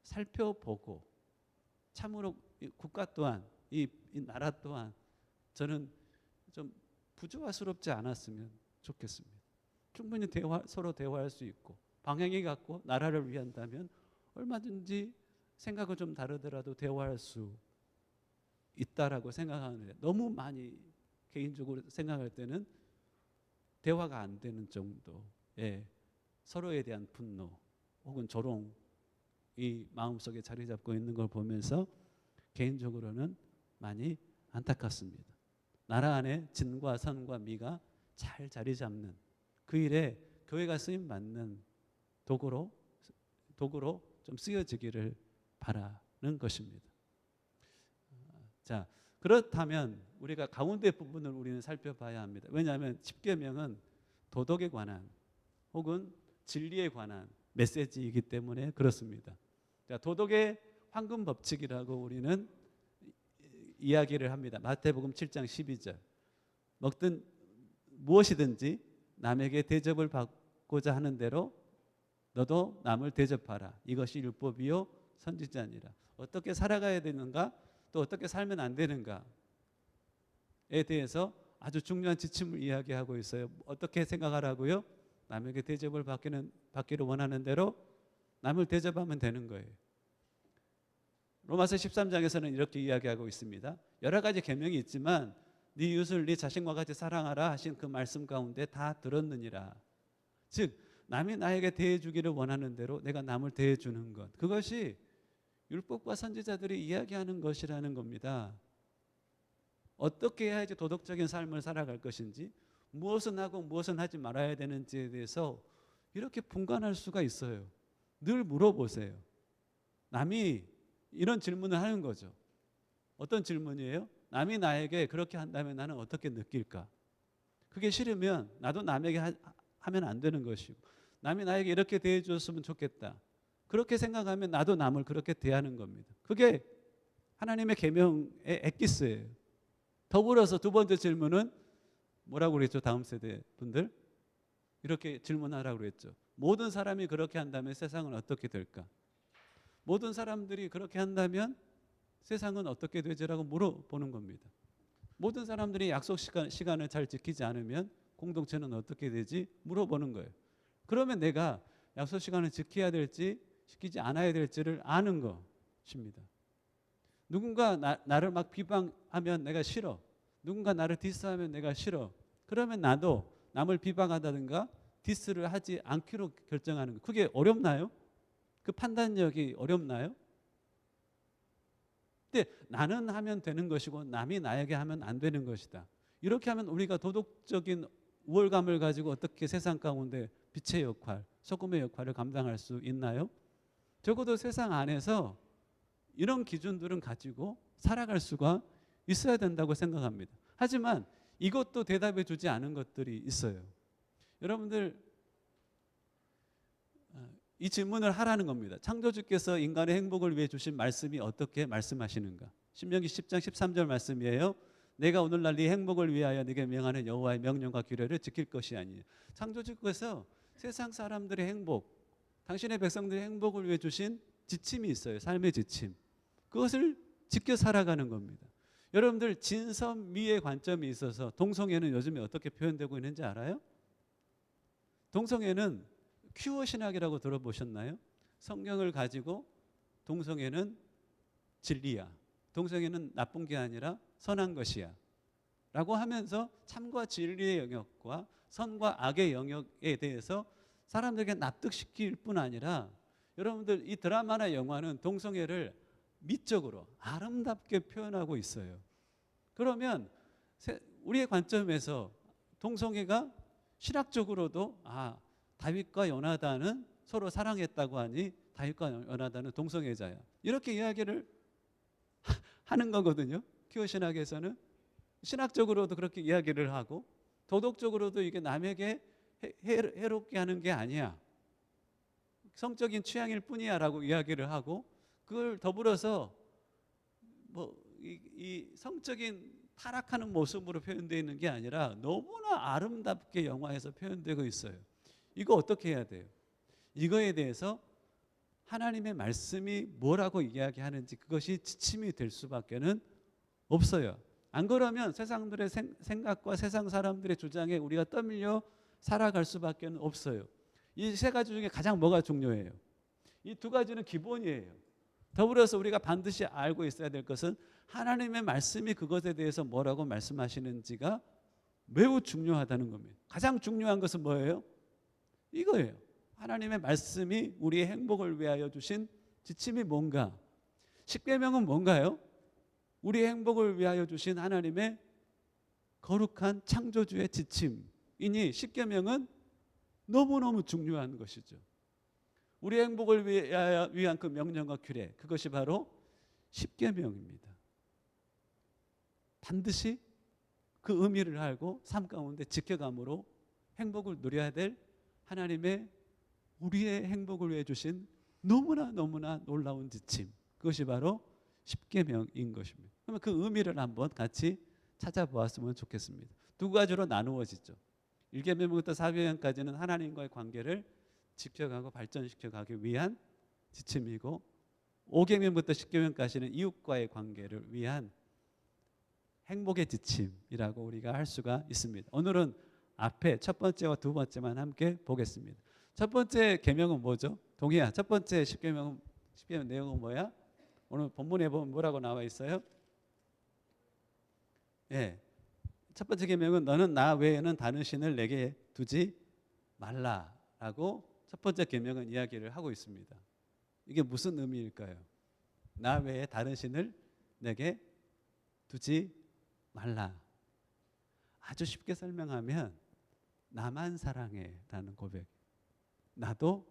살펴보고, 참으로 국가 또한 이 나라 또한 저는 좀 부조화스럽지 않았으면 좋겠습니다. 충분히 서로 대화할 수 있고 방향이 같고 나라를 위한다면 얼마든지 생각은 좀 다르더라도 대화할 수 있다라고 생각하는데, 너무 많이 개인적으로 생각할 때는 대화가 안 되는 정도의 서로에 대한 분노 혹은 조롱이 마음속에 자리 잡고 있는 걸 보면서 개인적으로는 많이 안타깝습니다. 나라 안에 진과 선과 미가 잘 자리 잡는 그 일에 교회가 쓰임 받는 도구로 좀 쓰여지기를 바라는 것입니다. 자, 그렇다면 우리가 가운데 부분을 우리는 살펴봐야 합니다. 왜냐하면 십계명은 도덕에 관한 혹은 진리에 관한 메시지이기 때문에 그렇습니다. 자, 도덕의 황금 법칙이라고 우리는 이야기를 합니다. 마태복음 7장 12절. 먹든 무엇이든지 남에게 대접을 받고자 하는 대로 너도 남을 대접하라. 이것이 율법이요 선지자니라. 어떻게 살아가야 되는가, 또 어떻게 살면 안 되는가에 대해서 아주 중요한 지침을 이야기하고 있어요. 어떻게 생각하라고요? 남에게 대접을 받기를 원하는 대로 남을 대접하면 되는 거예요. 로마서 13장에서는 이렇게 이야기하고 있습니다. 여러 가지 계명이 있지만 네 이웃을 네 자신과 같이 사랑하라 하신 그 말씀 가운데 다 들었느니라. 즉 남이 나에게 대해주기를 원하는 대로 내가 남을 대해주는 것, 그것이 율법과 선지자들이 이야기하는 것이라는 겁니다. 어떻게 해야지 도덕적인 삶을 살아갈 것인지, 무엇은 하고 무엇은 하지 말아야 되는지에 대해서 이렇게 분간할 수가 있어요. 늘 물어보세요. 남이 이런 질문을 하는 거죠. 어떤 질문이에요? 남이 나에게 그렇게 한다면 나는 어떻게 느낄까? 그게 싫으면 나도 남에게 하면 안 되는 것이고, 남이 나에게 이렇게 대해 주었으면 좋겠다, 그렇게 생각하면 나도 남을 그렇게 대하는 겁니다. 그게 하나님의 계명의 엑기스예요. 더불어서 두 번째 질문은 뭐라고 그랬죠? 다음 세대 분들 이렇게 질문하라고 그랬죠. 모든 사람이 그렇게 한다면 세상은 어떻게 될까? 모든 사람들이 그렇게 한다면 세상은 어떻게 되지라고 물어보는 겁니다. 모든 사람들이 약속 시간을 잘 지키지 않으면 공동체는 어떻게 되지? 물어보는 거예요. 그러면 내가 약속 시간을 지켜야 될지 지키지 않아야 될지를 아는 것입니다. 누군가 나를 막 비방하면 내가 싫어. 누군가 나를 디스하면 내가 싫어. 그러면 나도 남을 비방한다든가 디스를 하지 않기로 결정하는 거. 그게 어렵나요? 그 판단력이 어렵나요? 근데 나는 하면 되는 것이고 남이 나에게 하면 안 되는 것이다. 이렇게 하면 우리가 도덕적인 우월감을 가지고 어떻게 세상 가운데 빛의 역할, 소금의 역할을 감당할 수 있나요? 적어도 세상 안에서 이런 기준들은 가지고 살아갈 수가 있어야 된다고 생각합니다. 하지만 이것도 대답해 주지 않은 것들이 있어요. 여러분들 이 질문을 하라는 겁니다. 창조주께서 인간의 행복을 위해 주신 말씀이 어떻게 말씀하시는가? 신명기 10장 13절 말씀이에요. 내가 오늘날 네 행복을 위하여 네게 명하는 여호와의 명령과 규례를 지킬 것이 아니에요. 창조주께서 세상 사람들의 행복, 당신의 백성들의 행복을 위해 주신 지침이 있어요. 삶의 지침. 그것을 지켜 살아가는 겁니다. 여러분들 진선미의 관점이 있어서 동성애는 요즘에 어떻게 표현되고 있는지 알아요? 동성애는 큐어 신학이라고 들어보셨나요? 성경을 가지고 동성애는 진리야. 동성애는 나쁜 게 아니라 선한 것이야. 라고 하면서 참과 진리의 영역과 선과 악의 영역에 대해서 사람들에게 납득시킬 뿐 아니라 여러분들 이 드라마나 영화는 동성애를 미적으로 아름답게 표현하고 있어요. 그러면 우리의 관점에서 동성애가 신학적으로도 다윗과 요나단은 서로 사랑했다고 하니 다윗과 요나단은 동성애자야. 이렇게 이야기를 하는 거거든요. 큐어 신학에서는 신학적으로도 그렇게 이야기를 하고 도덕적으로도 이게 남에게 해롭게 하는 게 아니야. 성적인 취향일 뿐이야라고 이야기를 하고 그걸 더불어서 이 성적인 타락하는 모습으로 표현되어 있는 게 아니라 너무나 아름답게 영화에서 표현되고 있어요. 이거 어떻게 해야 돼요? 이거에 대해서 하나님의 말씀이 뭐라고 이야기하는지 그것이 지침이 될 수밖에는 없어요. 안 그러면 세상들의 생각과 세상 사람들의 주장에 우리가 떠밀려 살아갈 수밖에 없어요. 이 세 가지 중에 가장 뭐가 중요해요? 이 두 가지는 기본이에요. 더불어서 우리가 반드시 알고 있어야 될 것은 하나님의 말씀이 그것에 대해서 뭐라고 말씀하시는지가 매우 중요하다는 겁니다. 가장 중요한 것은 뭐예요? 이거예요. 하나님의 말씀이 우리의 행복을 위하여 주신 지침이 뭔가? 십계명은 뭔가요? 우리의 행복을 위하여 주신 하나님의 거룩한 창조주의 지침이니 십계명은 너무너무 중요한 것이죠. 우리의 행복을 위한 그 명령과 규례, 그것이 바로 십계명입니다. 반드시 그 의미를 알고 삶 가운데 지켜감으로 행복을 누려야 될 하나님의 우리의 행복을 위해 주신 너무나 놀라운 지침, 그것이 바로 십계명인 것입니다. 그러면 그 의미를 한번 같이 찾아보았으면 좋겠습니다. 두 가지로 나누어지죠. 1계명부터 4계명까지는 하나님과의 관계를 지켜가고 발전시켜가기 위한 지침이고 5계명부터 10계명까지는 이웃과의 관계를 위한 행복의 지침이라고 우리가 할 수가 있습니다. 오늘은 앞에 첫 번째와 두 번째만 함께 보겠습니다. 첫 번째 계명은 뭐죠? 동희야, 첫 번째 10계명 내용은 뭐야? 오늘 본문에 보면 뭐라고 나와 있어요? 예, 첫 번째 계명은 너는 나 외에는 다른 신을 내게 두지 말라라고 첫 번째 계명은 이야기를 하고 있습니다. 이게 무슨 의미일까요? 나 외에 다른 신을 내게 두지 말라. 아주 쉽게 설명하면 나만 사랑해라는 고백. 나도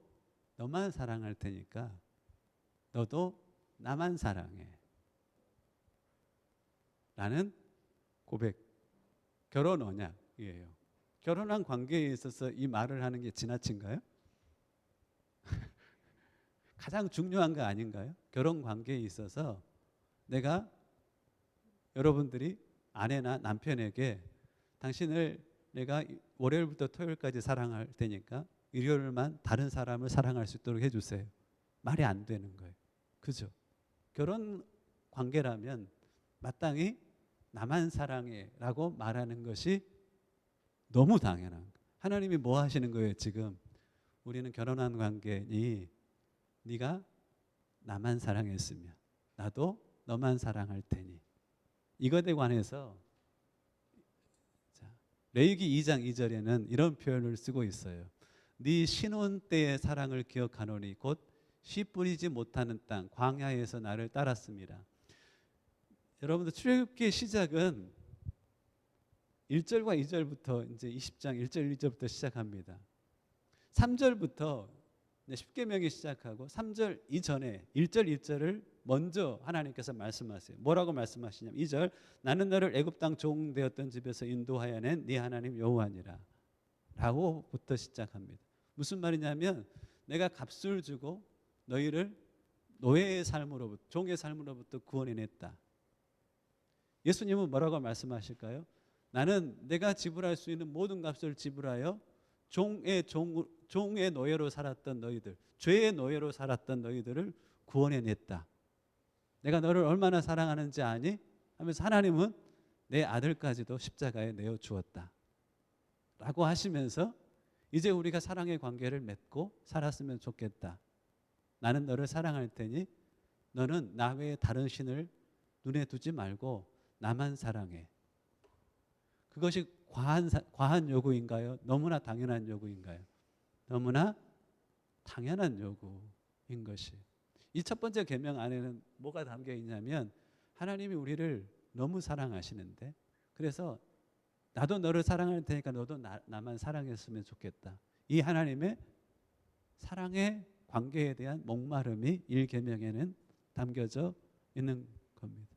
너만 사랑할 테니까 너도 나만 사랑해 라는 고백. 결혼 언약이에요. 결혼한 관계에 있어서 이 말을 하는 게 지나친가요? 가장 중요한 거 아닌가요? 결혼 관계에 있어서 내가 여러분들이 아내나 남편에게 당신을 내가 월요일부터 토요일까지 사랑할 테니까 일요일만 다른 사람을 사랑할 수 있도록 해주세요. 말이 안 되는 거예요. 그죠? 결혼 관계라면 마땅히 나만 사랑해라고 말하는 것이 너무 당연한 거예요. 하나님이 뭐 하시는 거예요 지금? 우리는 결혼한 관계니 네가 나만 사랑했으면 나도 너만 사랑할 테니. 이것에 관해서 레위기 2장 2절에는 이런 표현을 쓰고 있어요. 네 신혼 때의 사랑을 기억하노니 곧 씨 뿌리지 못하는 땅 광야에서 나를 따랐습니다. 여러분들 출애굽기의 시작은 1절과 2절부터 이제 20장 1절 2절부터 시작합니다. 3절부터 십계명이 시작하고 3절 이전에 1절 2절을 먼저 하나님께서 말씀하세요. 뭐라고 말씀하시냐면 2절 나는 너를 애굽 땅 종되었던 집에서 인도하여 낸 네 하나님 여호와니라 라고부터 시작합니다. 무슨 말이냐면 내가 값을 주고 너희를 노예의 삶으로부터 종의 삶으로부터 구원해냈다. 예수님은 뭐라고 말씀하실까요? 나는 내가 지불할 수 있는 모든 값을 지불하여 종의 노예로 살았던 너희들, 죄의 노예로 살았던 너희들을 구원해냈다. 내가 너를 얼마나 사랑하는지 아니? 하면서 하나님은 내 아들까지도 십자가에 내어 주었다 라고 하시면서 이제 우리가 사랑의 관계를 맺고 살았으면 좋겠다. 나는 너를 사랑할 테니 너는 나 외에 다른 신을 눈에 두지 말고 나만 사랑해. 그것이 과한 요구인가요? 너무나 당연한 요구인가요? 너무나 당연한 요구인 것이. 이 첫 번째 계명 안에는 뭐가 담겨 있냐면 하나님이 우리를 너무 사랑하시는데 그래서 나도 너를 사랑할 테니까 너도 나만 사랑했으면 좋겠다. 이 하나님의 사랑의 관계에 대한 목마름이 1계명에는 담겨져 있는 겁니다.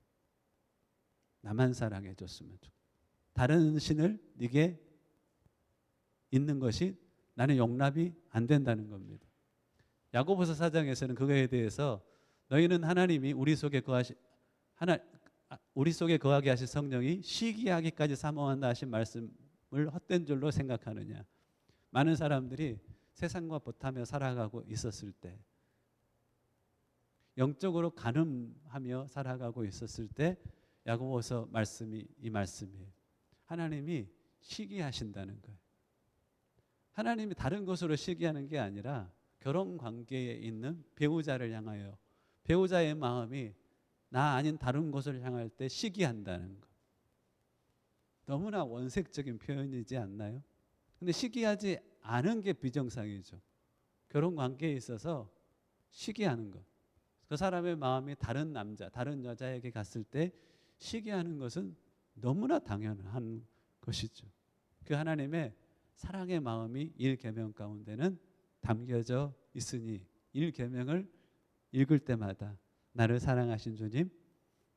나만 사랑해 줬으면 좋겠다. 다른 신을 네게 있는 것이 나는 용납이 안 된다는 겁니다. 야고보서 4장에서는 그거에 대해서 너희는 하나님이 우리 속에 거하게 하신 성령이 시기하기까지 사모한다 하신 말씀을 헛된 줄로 생각하느냐. 많은 사람들이 세상과 보타며 살아가고 있었을 때, 영적으로 간음하며 살아가고 있었을 때 야고보서 말씀이 이 말씀이에요. 하나님이 시기하신다는 거예요. 하나님이 다른 것으로 시기하는 게 아니라 결혼 관계에 있는 배우자를 향하여 배우자의 마음이 나 아닌 다른 것을 향할 때 시기한다는 것. 너무나 원색적인 표현이지 않나요? 근데 시기하지 않은 게 비정상이죠. 결혼 관계에 있어서 시기하는 것. 그 사람의 마음이 다른 남자, 다른 여자에게 갔을 때 시기하는 것은 너무나 당연한 것이죠. 그 하나님의 사랑의 마음이 1계명 가운데는 담겨져 있으니 1계명을 읽을 때마다 나를 사랑하신 주님,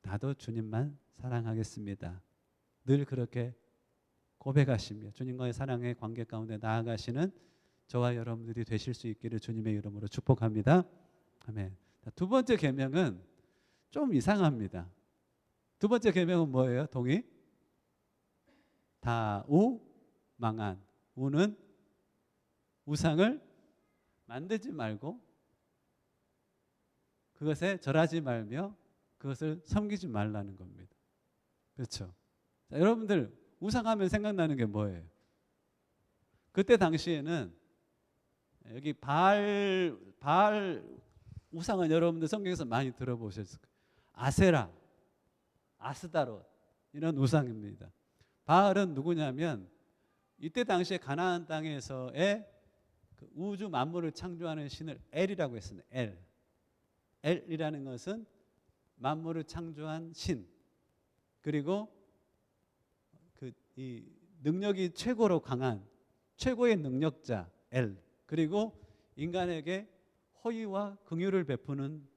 나도 주님만 사랑하겠습니다. 늘 그렇게 고백하시며 주님과의 사랑의 관계 가운데 나아가시는 저와 여러분들이 되실 수 있기를 주님의 이름으로 축복합니다. 아멘. 두 번째 계명은 좀 이상합니다. 두 번째 계명은 뭐예요? 동의? 다우망한. 우는 우상을 만들지 말고 그것에 절하지 말며 그것을 섬기지 말라는 겁니다. 그렇죠? 자, 여러분들 우상하면 생각나는 게 뭐예요? 그때 당시에는 여기 바알 우상은 여러분들 성경에서 많이 들어보셨을 거예요. 아세라, 아스다롯 이런 우상입니다. 바알은 누구냐면 이때 당시에 가나안 땅에서의 그 우주 만물을 창조하는 신을 엘이라고 했습니다. 엘이라는 것은 만물을 창조한 신, 그리고 이 능력이 최고로 강한 최고의 능력자 엘, 그리고 인간에게 호의와 긍휼을 베푸는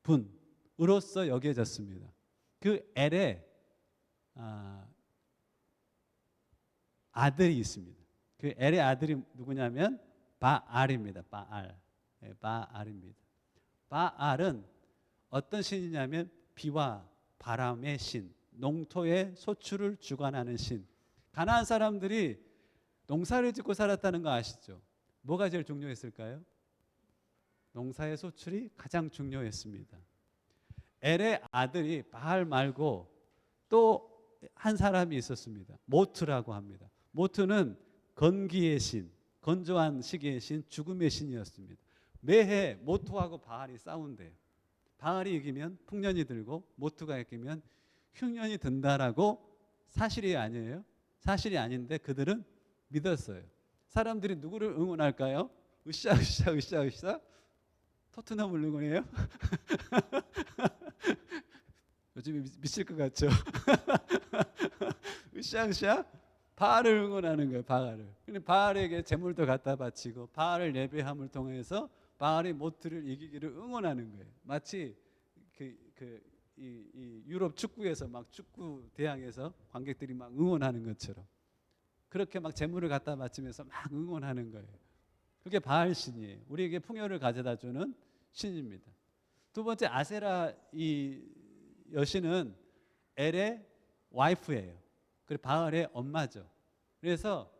분으로서 여겨졌습니다. 그 엘의 아들이 있습니다. 그 엘의 아들이 누구냐면 바알입니다. 바알입니다. 바알은 어떤 신이냐면 비와 바람의 신, 농토의 소출을 주관하는 신. 가나안 사람들이 농사를 짓고 살았다는 거 아시죠? 뭐가 제일 중요했을까요? 농사의 소출이 가장 중요했습니다. 엘의 아들이 바알 말고 또 한 사람이 있었습니다. 모트라고 합니다. 모트는 건기의 신, 건조한 시기의 신, 죽음의 신이었습니다. 매해 모트하고 바알이 싸운대요. 바알이 이기면 풍년이 들고 모트가 이기면 흉년이 든다라고 사실이 아니에요. 사실이 아닌데 그들은 믿었어요. 사람들이 누구를 응원할까요? 으쌰. 토트넘을 응원해요? 요즘 미칠 것 같죠? 으쌰 바알을 응원하는 거예요. 바알을. 근데 바알에게 재물도 갖다 바치고 바알을 예배함을 통해서 바알이 모트를 이기기를 응원하는 거예요. 마치 이 유럽 축구에서 막 축구 대항에서 관객들이 막 응원하는 것처럼 그렇게 막 재물을 갖다 바치면서 막 응원하는 거예요. 그게 바알 신이에요. 우리에게 풍요를 가져다 주는 신입니다. 두 번째 아세라 이 여신은 엘의 와이프예요. 그리고 바알의 엄마죠. 그래서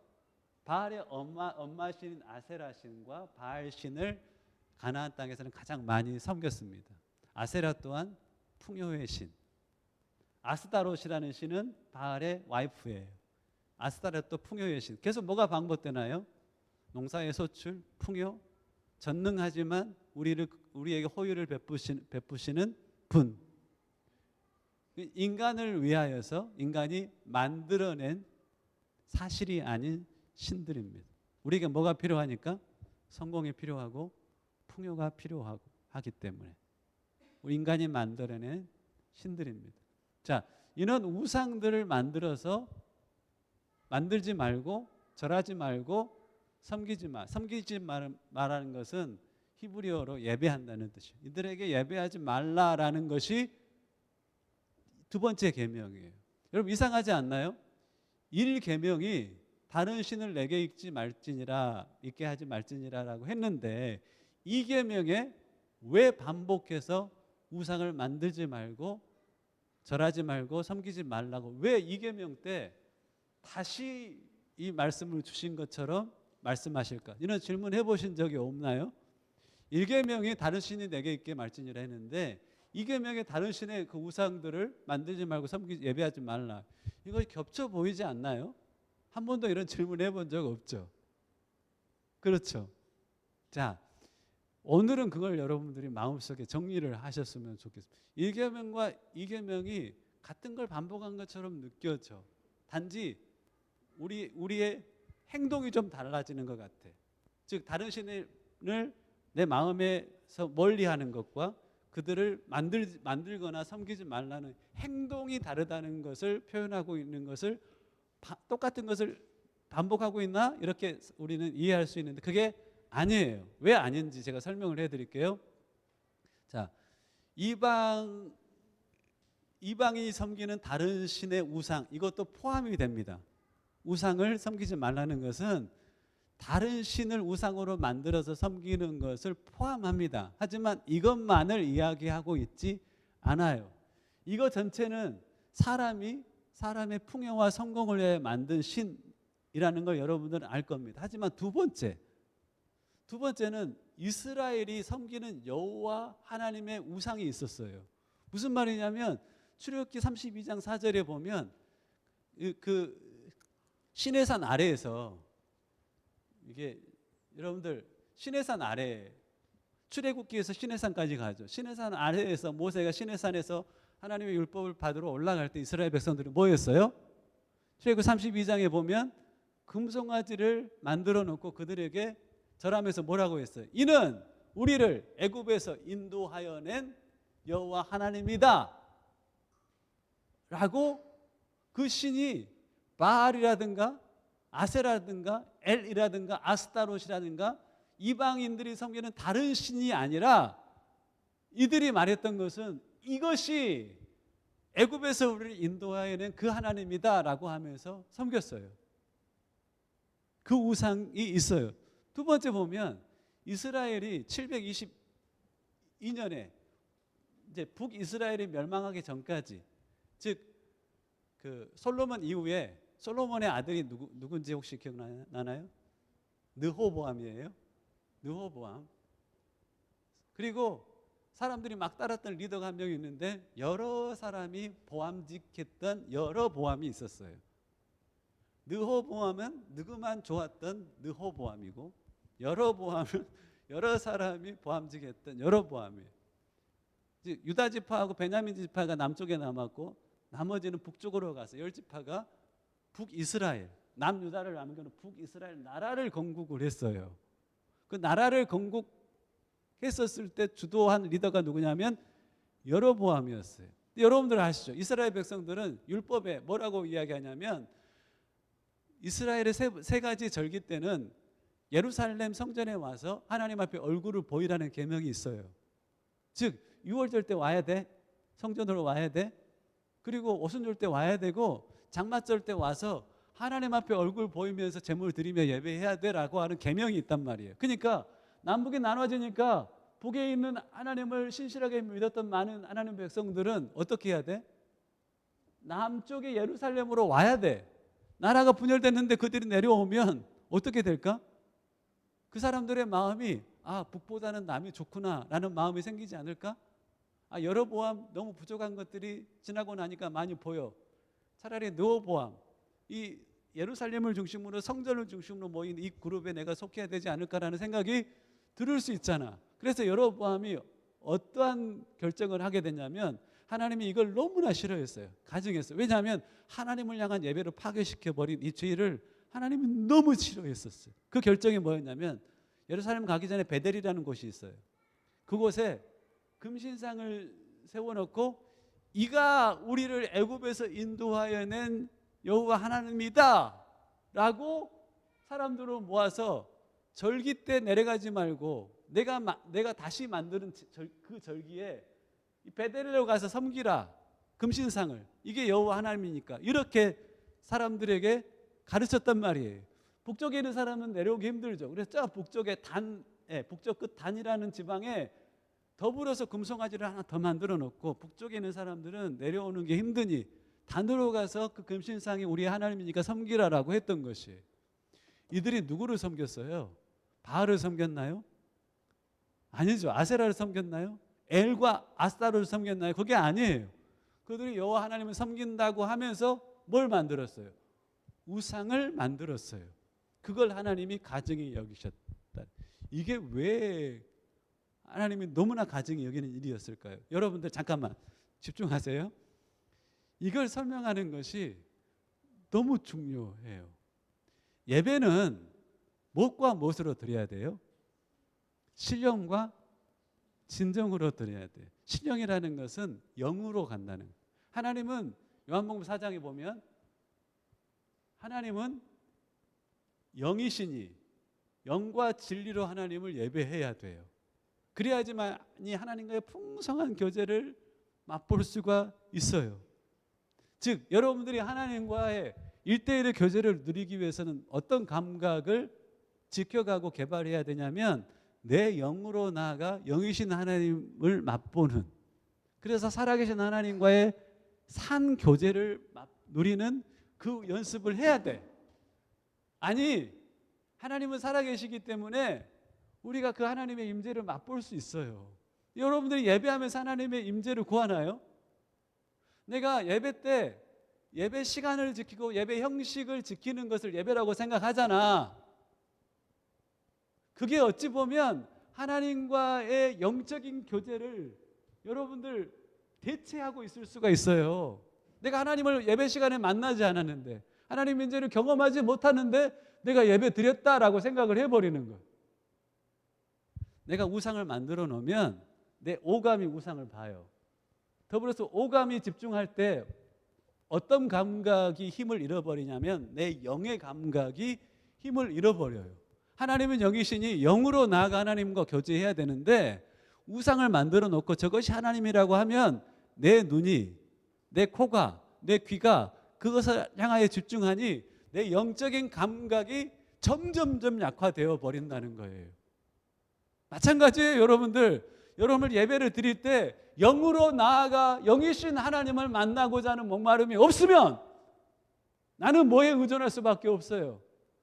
바알의 엄마 신인 아세라 신과 바알 신을 가나안 땅에서는 가장 많이 섬겼습니다. 아세라 또한 풍요의 신. 아스타롯이라는 신은 바알의 와이프예요. 아스타롯도 풍요의 신. 계속 뭐가 반복되나요? 농사의 소출, 풍요, 전능하지만 우리에게 호의를 베푸시는 분. 인간을 위하여서 인간이 만들어낸 사실이 아닌 신들입니다. 우리에게 뭐가 필요하니까? 성공이 필요하고 풍요가 필요하기 때문에 우리 인간이 만들어낸 신들입니다. 자, 이런 우상들을 만들지 말고 절하지 말고 섬기지 말라는 것은 히브리어로 예배한다는 뜻이에요. 이들에게 예배하지 말라라는 것이 두 번째 계명이에요. 여러분 이상하지 않나요? 1계명이 다른 신을 내게 있게 하지 말지니라라고 했는데 2계명에 왜 반복해서 우상을 만들지 말고 절하지 말고 섬기지 말라고 왜 2계명 때 다시 이 말씀을 주신 것처럼 말씀하실까? 이런 질문 해보신 적이 없나요? 1계명이 다른 신이 내게 있게 말지니라 했는데 2계명에 다른 신의 그 우상들을 만들지 말고 예배하지 말라. 이거 겹쳐 보이지 않나요? 한 번도 이런 질문 해본 적 없죠. 그렇죠. 자, 오늘은 그걸 여러분들이 마음속에 정리를 하셨으면 좋겠습니다. 1계명과 2계명이 같은 걸 반복한 것처럼 느껴져. 단지 우리의 행동이 좀 달라지는 것 같아. 즉 다른 신을 내 마음에서 멀리하는 것과 그들을 만들거나 섬기지 말라는 행동이 다르다는 것을 표현하고 있는 것을 똑같은 것을 반복하고 있나? 이렇게 우리는 이해할 수 있는데 그게 아니에요. 왜 아닌지 제가 설명을 해드릴게요. 자, 이방인이 섬기는 다른 신의 우상 이것도 포함이 됩니다. 우상을 섬기지 말라는 것은 다른 신을 우상으로 만들어서 섬기는 것을 포함합니다. 하지만 이것만을 이야기하고 있지 않아요. 이거 전체는 사람의 풍요와 성공을 위해 만든 신이라는 걸 여러분들은 알 겁니다. 하지만 두 번째는 이스라엘이 섬기는 여호와 하나님의 우상이 있었어요. 무슨 말이냐면 출애굽기 32장 4절에 보면 그 시내산 아래에서 이게 여러분들 시내산 아래 출애굽기에서 시내산까지 가죠. 시내산 아래에서 모세가 시내산에서 하나님의 율법을 받으러 올라갈 때 이스라엘 백성들이 뭐였어요? 출애굽 32장에 보면 금송아지를 만들어 놓고 그들에게 절하면서 뭐라고 했어요? 이는 우리를 애굽에서 인도하여 낸 여호와 하나님이다 라고 그 신이 바알이라든가 아세라든가 엘이라든가 아스타롯이라든가 이방인들이 섬기는 다른 신이 아니라 이들이 말했던 것은 이것이 애굽에서 우리를 인도하여 낸 그 하나님이다 라고 하면서 섬겼어요. 그 우상이 있어요. 두 번째 보면 이스라엘이 722년에 이제 북이스라엘이 멸망하기 전까지, 즉 그 솔로몬 이후에 솔로몬의 아들이 누군지 혹시 기억나나요? 르호보암이에요. 르호보암. 그리고 사람들이 막 따랐던 리더가 한 명 있는데 여러 사람이 보암직했던 여러 보암이 있었어요. 르호보암은 느그만 좋았던 르호보암이고, 여러 보암은 여러 사람이 보암직했던 여러 보암이에요. 유다 지파하고 베냐민 지파가 남쪽에 남았고 나머지는 북쪽으로 가서 10지파가 북이스라엘, 남유다를 남겨놓은 북이스라엘 나라를 건국을 했어요. 그 나라를 건국했었을 때 주도한 리더가 누구냐면 여로보암이었어요. 여러분들 아시죠? 이스라엘 백성들은 율법에 뭐라고 이야기하냐면 이스라엘의 세 가지 절기 때는 예루살렘 성전에 와서 하나님 앞에 얼굴을 보이라는 계명이 있어요. 즉 유월절 때 와야 돼, 성전으로 와야 돼, 그리고 오순절 때 와야 되고 장마절 때 와서 하나님 앞에 얼굴 보이면서 제물 드리며 예배해야 돼라고 하는 계명이 있단 말이에요. 그러니까 남북이 나눠지니까 북에 있는 하나님을 신실하게 믿었던 많은 하나님 백성들은 어떻게 해야 돼? 남쪽의 예루살렘으로 와야 돼. 나라가 분열됐는데 그들이 내려오면 어떻게 될까? 그 사람들의 마음이 북보다는 남이 좋구나 라는 마음이 생기지 않을까? 여로보암 너무 부족한 것들이 지나고 나니까 많이 보여. 차라리 르호보암, 이 예루살렘을 중심으로 성전을 중심으로 모인 이 그룹에 내가 속해야 되지 않을까라는 생각이 들을 수 있잖아. 그래서 여로보암이 어떠한 결정을 하게 됐냐면 하나님이 이걸 너무나 싫어했어요. 가증했어요. 왜냐하면 하나님을 향한 예배를 파괴시켜버린 이 죄를 하나님이 너무 싫어했었어요. 그 결정이 뭐였냐면 예루살렘 가기 전에 베델이라는 곳이 있어요. 그곳에 금신상을 세워놓고 이가 우리를 애굽에서 인도하여 낸 여호와 하나님이다 라고 사람들을 모아서 절기 때 내려가지 말고 내가 다시 만드는 그 절기에 베델로 가서 섬기라, 금신상을. 이게 여호와 하나님이니까 이렇게 사람들에게 가르쳤단 말이에요. 북쪽에 있는 사람은 내려오기 힘들죠. 그래서 저 북쪽의 북쪽 끝 단이라는 지방에 더불어서 금송아지를 하나 더 만들어 놓고 북쪽에 있는 사람들은 내려오는 게 힘드니 단으로 가서 그 금신상이 우리 하나님이니까 섬기라라고 했던 것이. 이들이 누구를 섬겼어요? 바알을 섬겼나요? 아니죠. 아세라를 섬겼나요? 엘과 아스타로를 섬겼나요? 그게 아니에요. 그들이 여호와 하나님을 섬긴다고 하면서 뭘 만들었어요? 우상을 만들었어요. 그걸 하나님이 가증히 여기셨다. 이게 왜 하나님이 너무나 가증히 여기는 일이었을까요? 여러분들 잠깐만 집중하세요. 이걸 설명하는 것이 너무 중요해요. 예배는 무엇과 무엇으로 드려야 돼요? 신령과 진정으로 드려야 돼요. 신령이라는 것은 영으로 간다는. 하나님은 요한복음 4장에 보면 하나님은 영이시니 영과 진리로 하나님을 예배해야 돼요. 그래야지만이 하나님과의 풍성한 교제를 맛볼 수가 있어요. 즉 여러분들이 하나님과의 1대1의 교제를 누리기 위해서는 어떤 감각을 지켜가고 개발해야 되냐면 내 영으로 나아가 영이신 하나님을 맛보는, 그래서 살아계신 하나님과의 산 교제를 누리는 그 연습을 해야 돼. 아니 하나님은 살아계시기 때문에 우리가 그 하나님의 임재를 맛볼 수 있어요. 여러분들이 예배하면서 하나님의 임재를 구하나요? 내가 예배 때 예배 시간을 지키고 예배 형식을 지키는 것을 예배라고 생각하잖아. 그게 어찌 보면 하나님과의 영적인 교제를 여러분들 대체하고 있을 수가 있어요. 내가 하나님을 예배 시간에 만나지 않았는데 하나님 임재를 경험하지 못하는데 내가 예배 드렸다라고 생각을 해버리는 거예요. 내가 우상을 만들어 놓으면 내 오감이 우상을 봐요. 더불어서 오감이 집중할 때 어떤 감각이 힘을 잃어버리냐면 내 영의 감각이 힘을 잃어버려요. 하나님은 영이시니 영으로 나아가 하나님과 교제해야 되는데 우상을 만들어 놓고 저것이 하나님이라고 하면 내 눈이, 내 코가, 내 귀가 그것을 향하여 집중하니 내 영적인 감각이 점점점 약화되어 버린다는 거예요. 마찬가지예요. 여러분들 여러분을 예배를 드릴 때 영으로 나아가 영이신 하나님을 만나고자 하는 목마름이 없으면 나는 뭐에 의존할 수밖에 없어요.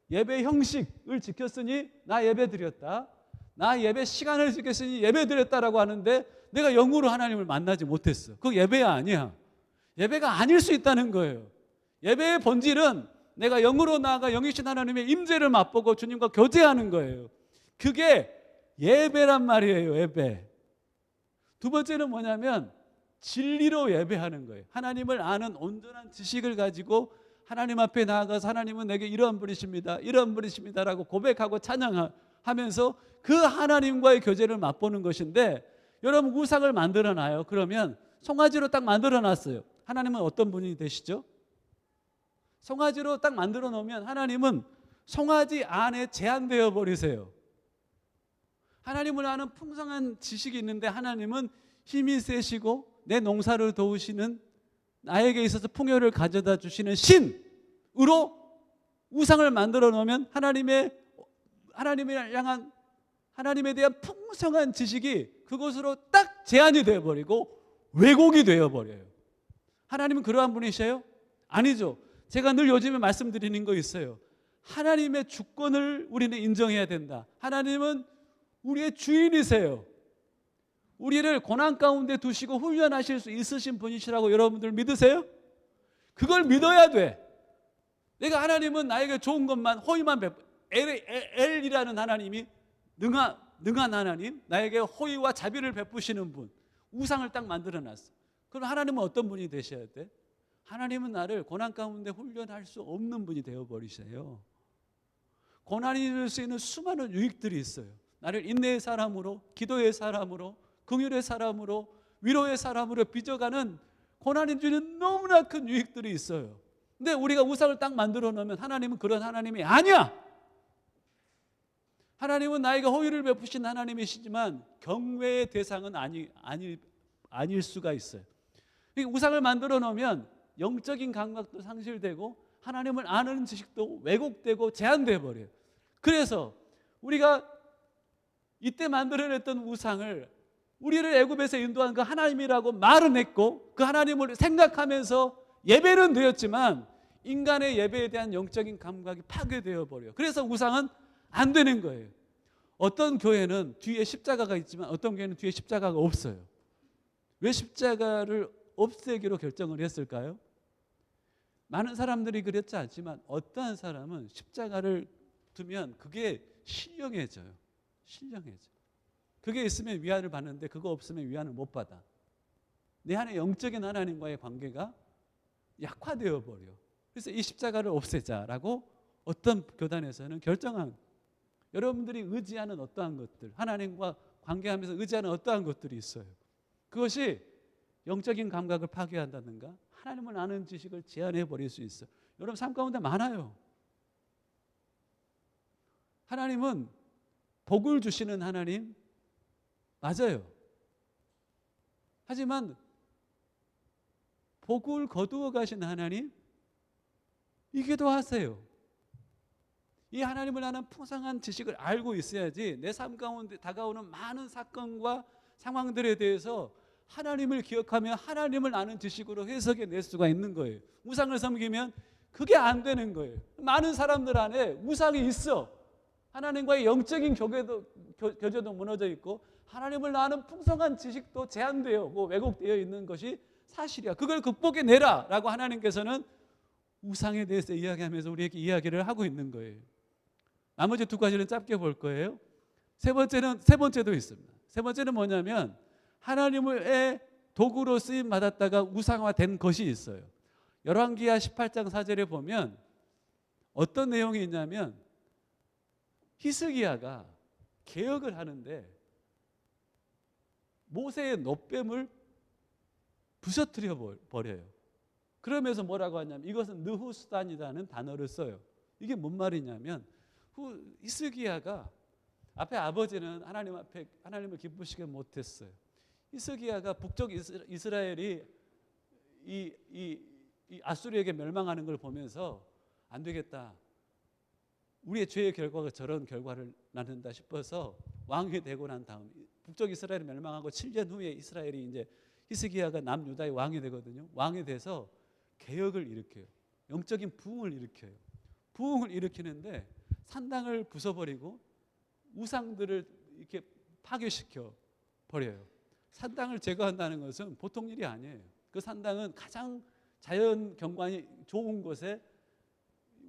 예배 형식을 지켰으니 나 예배 드렸다. 나 예배 시간을 지켰으니 예배 드렸다라고 하는데 내가 영으로 하나님을 만나지 못했어. 그거 예배가 아니야. 예배가 아닐 수 있다는 거예요. 예배의 본질은 내가 영으로 나아가 영이신 하나님의 임재를 맛보고 주님과 교제하는 거예요. 그게 예배란 말이에요. 예배. 두 번째는 뭐냐면 진리로 예배하는 거예요. 하나님을 아는 온전한 지식을 가지고 하나님 앞에 나아가서 하나님은 내게 이러한 분이십니다. 이러한 분이십니다라고 고백하고 찬양하면서 그 하나님과의 교제를 맛보는 것인데, 여러분 우상을 만들어놔요. 그러면 송아지로 딱 만들어놨어요. 하나님은 어떤 분이 되시죠? 송아지로 딱 만들어 놓으면 하나님은 송아지 안에 제한되어 버리세요. 하나님을 아는 풍성한 지식이 있는데 하나님은 힘이 세시고 내 농사를 도우시는, 나에게 있어서 풍요를 가져다 주시는 신으로 우상을 만들어 놓으면 하나님을 향한, 하나님에 대한 풍성한 지식이 그것으로 딱 제한이 되어버리고 왜곡이 되어버려요. 하나님은 그러한 분이셔요? 아니죠. 제가 늘 요즘에 말씀드리는 거 있어요. 하나님의 주권을 우리는 인정해야 된다. 하나님은 우리의 주인이세요. 우리를 고난 가운데 두시고 훈련하실 수 있으신 분이시라고 여러분들 믿으세요? 그걸 믿어야 돼. 내가 하나님은 나에게 좋은 것만 호의만 엘이라는 하나님이 능한 하나님, 나에게 호의와 자비를 베푸시는 분, 우상을 딱 만들어놨어. 그럼 하나님은 어떤 분이 되셔야 돼? 하나님은 나를 고난 가운데 훈련할 수 없는 분이 되어버리세요. 고난이 될 수 있는 수많은 유익들이 있어요. 나를 인내의 사람으로, 기도의 사람으로, 긍휼의 사람으로, 위로의 사람으로 빚어가는 고난이 주는 너무나 큰 유익들이 있어요. 근데 우리가 우상을 딱 만들어 놓으면 하나님은 그런 하나님이 아니야. 하나님은 나에게 호의를 베푸신 하나님이시지만 경외의 대상은 아닐 수가 있어요. 우상을 만들어 놓으면 영적인 감각도 상실되고 하나님을 아는 지식도 왜곡되고 제한되어 버려요. 그래서 우리가 이때 만들어냈던 우상을, 우리를 애굽에서 인도한 그 하나님이라고 말은 했고 그 하나님을 생각하면서 예배는 드렸지만 인간의 예배에 대한 영적인 감각이 파괴되어 버려요. 그래서 우상은 안 되는 거예요. 어떤 교회는 뒤에 십자가가 있지만 어떤 교회는 뒤에 십자가가 없어요. 왜 십자가를 없애기로 결정을 했을까요? 많은 사람들이 그렇지 않지만 어떠한 사람은 십자가를 두면 그게 신령해져요. 신령해져. 그게 있으면 위안을 받는데 그거 없으면 위안을 못 받아. 내 안에 영적인 하나님과의 관계가 약화되어 버려. 그래서 이 십자가를 없애자라고 어떤 교단에서는 결정한, 여러분들이 의지하는 어떠한 것들, 하나님과 관계하면서 의지하는 어떠한 것들이 있어요. 그것이 영적인 감각을 파괴한다든가 하나님을 아는 지식을 제한해 버릴 수 있어요. 여러분 삶 가운데 많아요. 하나님은 복을 주시는 하나님 맞아요. 하지만 복을 거두어 가신 하나님 이기도 하세요. 이 하나님을 아는 풍성한 지식을 알고 있어야지 내 삶 가운데 다가오는 많은 사건과 상황들에 대해서 하나님을 기억하며 하나님을 아는 지식으로 해석해 낼 수가 있는 거예요. 우상을 섬기면 그게 안 되는 거예요. 많은 사람들 안에 우상이 있어. 하나님과의 영적인 교제도 무너져 있고 하나님을 아는 풍성한 지식도 제한되고 왜곡되어 있는 것이 사실이야. 그걸 극복해내라 라고 하나님께서는 우상에 대해서 이야기하면서 우리에게 이야기를 하고 있는 거예요. 나머지 두 가지는 짧게 볼 거예요. 세 번째도 있습니다. 세 번째는 뭐냐면 하나님의 도구로 쓰임 받았다가 우상화된 것이 있어요. 열왕기하 18장 4절에 보면 어떤 내용이 있냐면 히스기야가 개혁을 하는데 모세의 놋뱀을 부서뜨려 버려요. 그러면서 뭐라고 하냐면 이것은 느후수단이라는 단어를 써요. 이게 뭔 말이냐면 히스기야가 앞에 아버지는 하나님 앞에 하나님을 기쁘시게 못했어요. 히스기야가 북쪽 이스라엘이 이 아수르에게 멸망하는 걸 보면서 안 되겠다. 우리의 죄의 결과가 저런 결과를 낳는다 싶어서 왕이 되고 난 다음 북쪽 이스라엘이 멸망하고 7년 후에 이스라엘이 이제 히스기야가 남유다의 왕이 되거든요. 왕이 돼서 개혁을 일으켜요. 영적인 부흥을 일으켜요. 부흥을 일으키는데 산당을 부숴버리고 우상들을 이렇게 파괴시켜 버려요. 산당을 제거한다는 것은 보통 일이 아니에요. 그 산당은 가장 자연 경관이 좋은 곳에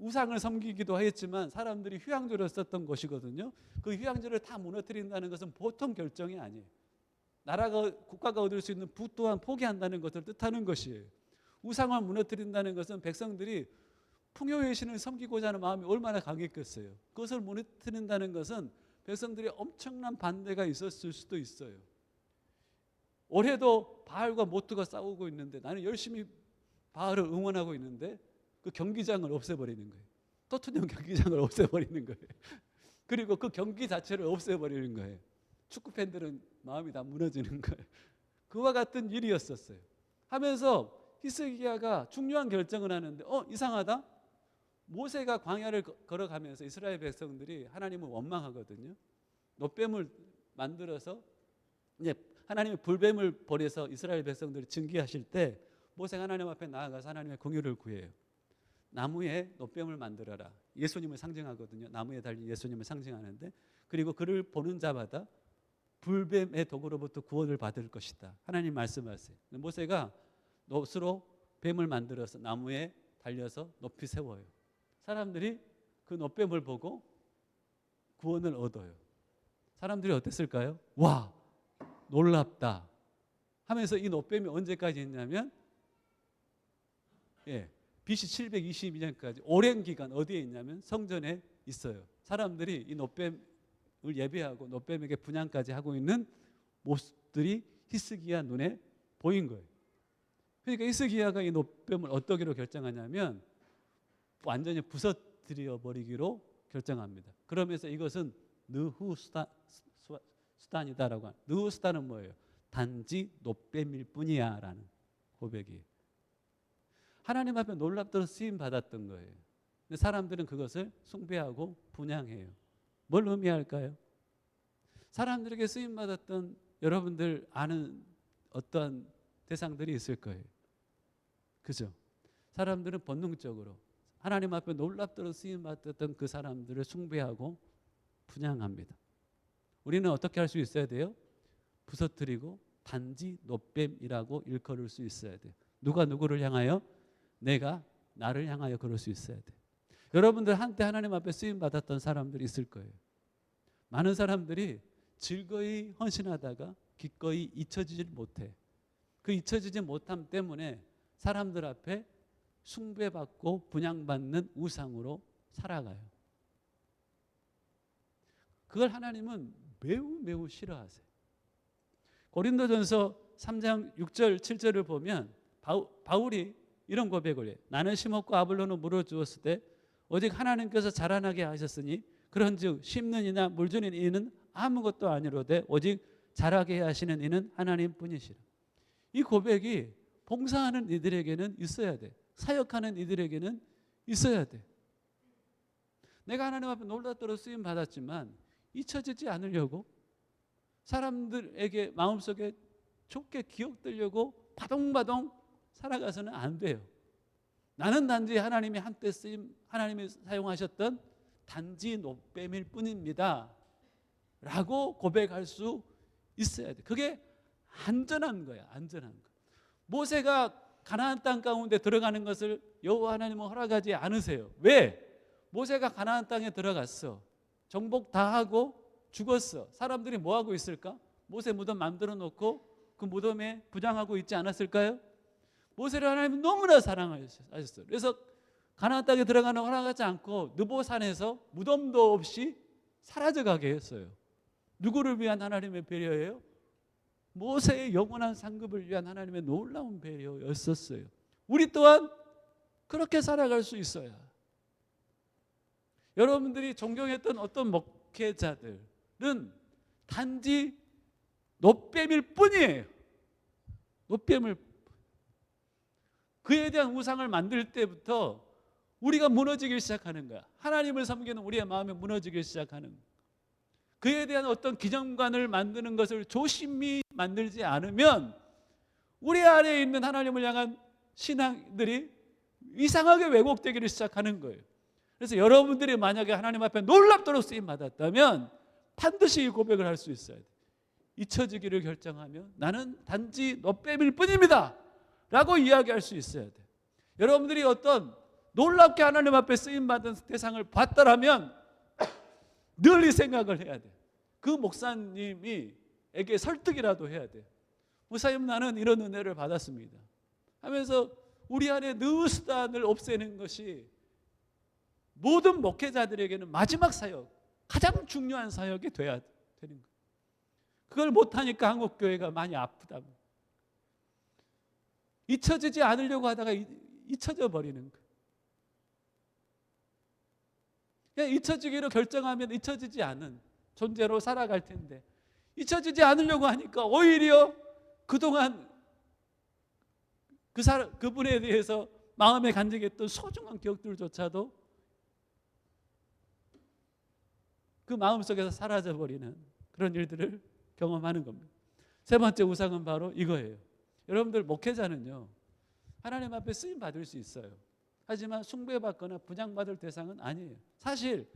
우상을 섬기기도 했지만 사람들이 휴양지로 썼던 곳이거든요. 그 휴양지를 다 무너뜨린다는 것은 보통 결정이 아니에요. 나라가 국가가 얻을 수 있는 부 또한 포기한다는 것을 뜻하는 것이에요. 우상을 무너뜨린다는 것은 백성들이 풍요의 신을 섬기고자 하는 마음이 얼마나 강했겠어요. 그것을 무너뜨린다는 것은 백성들이 엄청난 반대가 있었을 수도 있어요. 올해도 바알과 모트가 싸우고 있는데 나는 열심히 바알을 응원하고 있는데 그 경기장을 없애버리는 거예요. 토트넘 경기장을 없애버리는 거예요. 그리고 그 경기 자체를 없애버리는 거예요. 축구 팬들은 마음이 다 무너지는 거예요. 그와 같은 일이었었어요. 하면서 히스기야가 중요한 결정을 하는데 이상하다. 모세가 광야를 걸어가면서 이스라엘 백성들이 하나님을 원망하거든요. 놋뱀을 만들어서 이제 하나님의 불뱀을 벌여서 이스라엘 백성들을 징계하실 때 모세가 하나님 앞에 나아가서 하나님의 공의를 구해요. 나무에 놋뱀을 만들어라. 예수님을 상징하거든요. 나무에 달린 예수님을 상징하는데 그리고 그를 보는 자마다 불뱀의 독으로부터 구원을 받을 것이다. 하나님 말씀하세요. 모세가 놋으로 뱀을 만들어서 나무에 달려서 높이 세워요. 사람들이 그 놋뱀을 보고 구원을 얻어요. 사람들이 어땠을까요? 와, 놀랍다 하면서 이 놋뱀이 언제까지 있냐면 BC 722년까지 오랜 기간 어디에 있냐면 성전에 있어요. 사람들이 이 놋뱀을 예배하고 놋뱀에게 분향까지 하고 있는 모습들이 히스기야 눈에 보인 거예요. 그러니까 히스기야가 이 놋뱀을 어떠기로 결정하냐면 완전히 부서뜨려 버리기로 결정합니다. 그러면서 이것은 느후수단이다라고 합니다. 느후수단은 뭐예요? 단지 놋뱀일 뿐이야 라는 고백이에요. 하나님 앞에 놀랍도록 쓰임 받았던 거예요. 근데 사람들은 그것을 숭배하고 분향해요. 뭘 의미할까요? 사람들에게 쓰임 받았던 여러분들 아는 어떠한 대상들이 있을 거예요. 그죠? 사람들은 본능적으로 하나님 앞에 놀랍도록 쓰임 받았던 그 사람들을 숭배하고 분향합니다. 우리는 어떻게 할 수 있어야 돼요? 부서뜨리고 단지 놋뱀이라고 일컬을 수 있어야 돼요. 누가 누구를 향하여? 내가 나를 향하여 그럴 수 있어야 돼. 여러분들 한때 하나님 앞에 쓰임 받았던 사람들이 있을 거예요. 많은 사람들이 즐거이 헌신하다가 기꺼이 잊혀지질 못해. 그 잊혀지지 못함 때문에 사람들 앞에 숭배받고 분향받는 우상으로 살아가요. 그걸 하나님은 매우 매우 싫어하세요. 고린도전서 3장 6절 7절을 보면 바울이 이런 고백을 해요. 나는 심었고 아볼로는 물을 주었을 때 오직 하나님께서 자라나게 하셨으니 그런즉 심는 이나 물 주는 이는 아무것도 아니로되 오직 자라게 하시는 이는 하나님뿐이시라. 이 고백이 봉사하는 이들에게는 있어야 돼. 사역하는 이들에게는 있어야 돼. 내가 하나님 앞에 놀랍도록 쓰임 받았지만 잊혀지지 않으려고 사람들에게 마음속에 좋게 기억되려고 바동바동 살아가서는 안 돼요. 나는 단지 하나님이 한때 쓰임, 하나님이 사용하셨던 단지 놋뱀일 뿐입니다 라고 고백할 수 있어야 돼. 그게 안전한 거야. 안전한 거. 모세가 가나안 땅 가운데 들어가는 것을 여호와 하나님은 허락하지 않으세요. 왜? 모세가 가나안 땅에 들어갔어. 정복 다 하고 죽었어. 사람들이 뭐 하고 있을까? 모세 무덤 만들어 놓고 그 무덤에 부장하고 있지 않았을까요? 모세를 하나님은 너무나 사랑하셨어요. 그래서 가나안 땅에 들어가는 허락하지 않고 느보산에서 무덤도 없이 사라져가게 했어요. 누구를 위한 하나님의 배려예요? 모세의 영원한 상급을 위한 하나님의 놀라운 배려였었어요. 우리 또한 그렇게 살아갈 수 있어요. 여러분들이 존경했던 어떤 목회자들은 단지 놋뱀일 뿐이에요. 놋뱀을 그에 대한 우상을 만들 때부터 우리가 무너지기 시작하는 거야. 하나님을 섬기는 우리의 마음이 무너지기 시작하는 거야. 그에 대한 어떤 기념관을 만드는 것을 조심히 만들지 않으면 우리 안에 있는 하나님을 향한 신앙들이 이상하게 왜곡되기를 시작하는 거예요. 그래서 여러분들이 만약에 하나님 앞에 놀랍도록 쓰임 받았다면 반드시 이 고백을 할 수 있어야 돼요. 잊혀지기를 결정하면 나는 단지 너빼밀 뿐입니다 라고 이야기할 수 있어야 돼요. 여러분들이 어떤 놀랍게 하나님 앞에 쓰임받은 대상을 봤더라면 늘 이 생각을 해야 돼요. 그 목사님에게 설득이라도 해야 돼요. 목사님, 나는 이런 은혜를 받았습니다 하면서 우리 안에 느스단을 없애는 것이 모든 목회자들에게는 마지막 사역, 가장 중요한 사역이 돼야 되는 거예요. 그걸 못하니까 한국교회가 많이 아프다. 잊혀지지 않으려고 하다가 잊혀져 버리는 거예요. 그냥 잊혀지기로 결정하면 잊혀지지 않은 존재로 살아갈 텐데 잊혀지지 않으려고 하니까 오히려 그동안 그분에 대해서 마음에 간직했던 소중한 기억들조차도 그 마음속에서 사라져버리는 그런 일들을 경험하는 겁니다. 세 번째 우상은 바로 이거예요. 여러분들 목회자는요, 하나님 앞에 쓰임 받을 수 있어요. 하지만 숭배받거나 부장받을 대상은 아니에요. 사실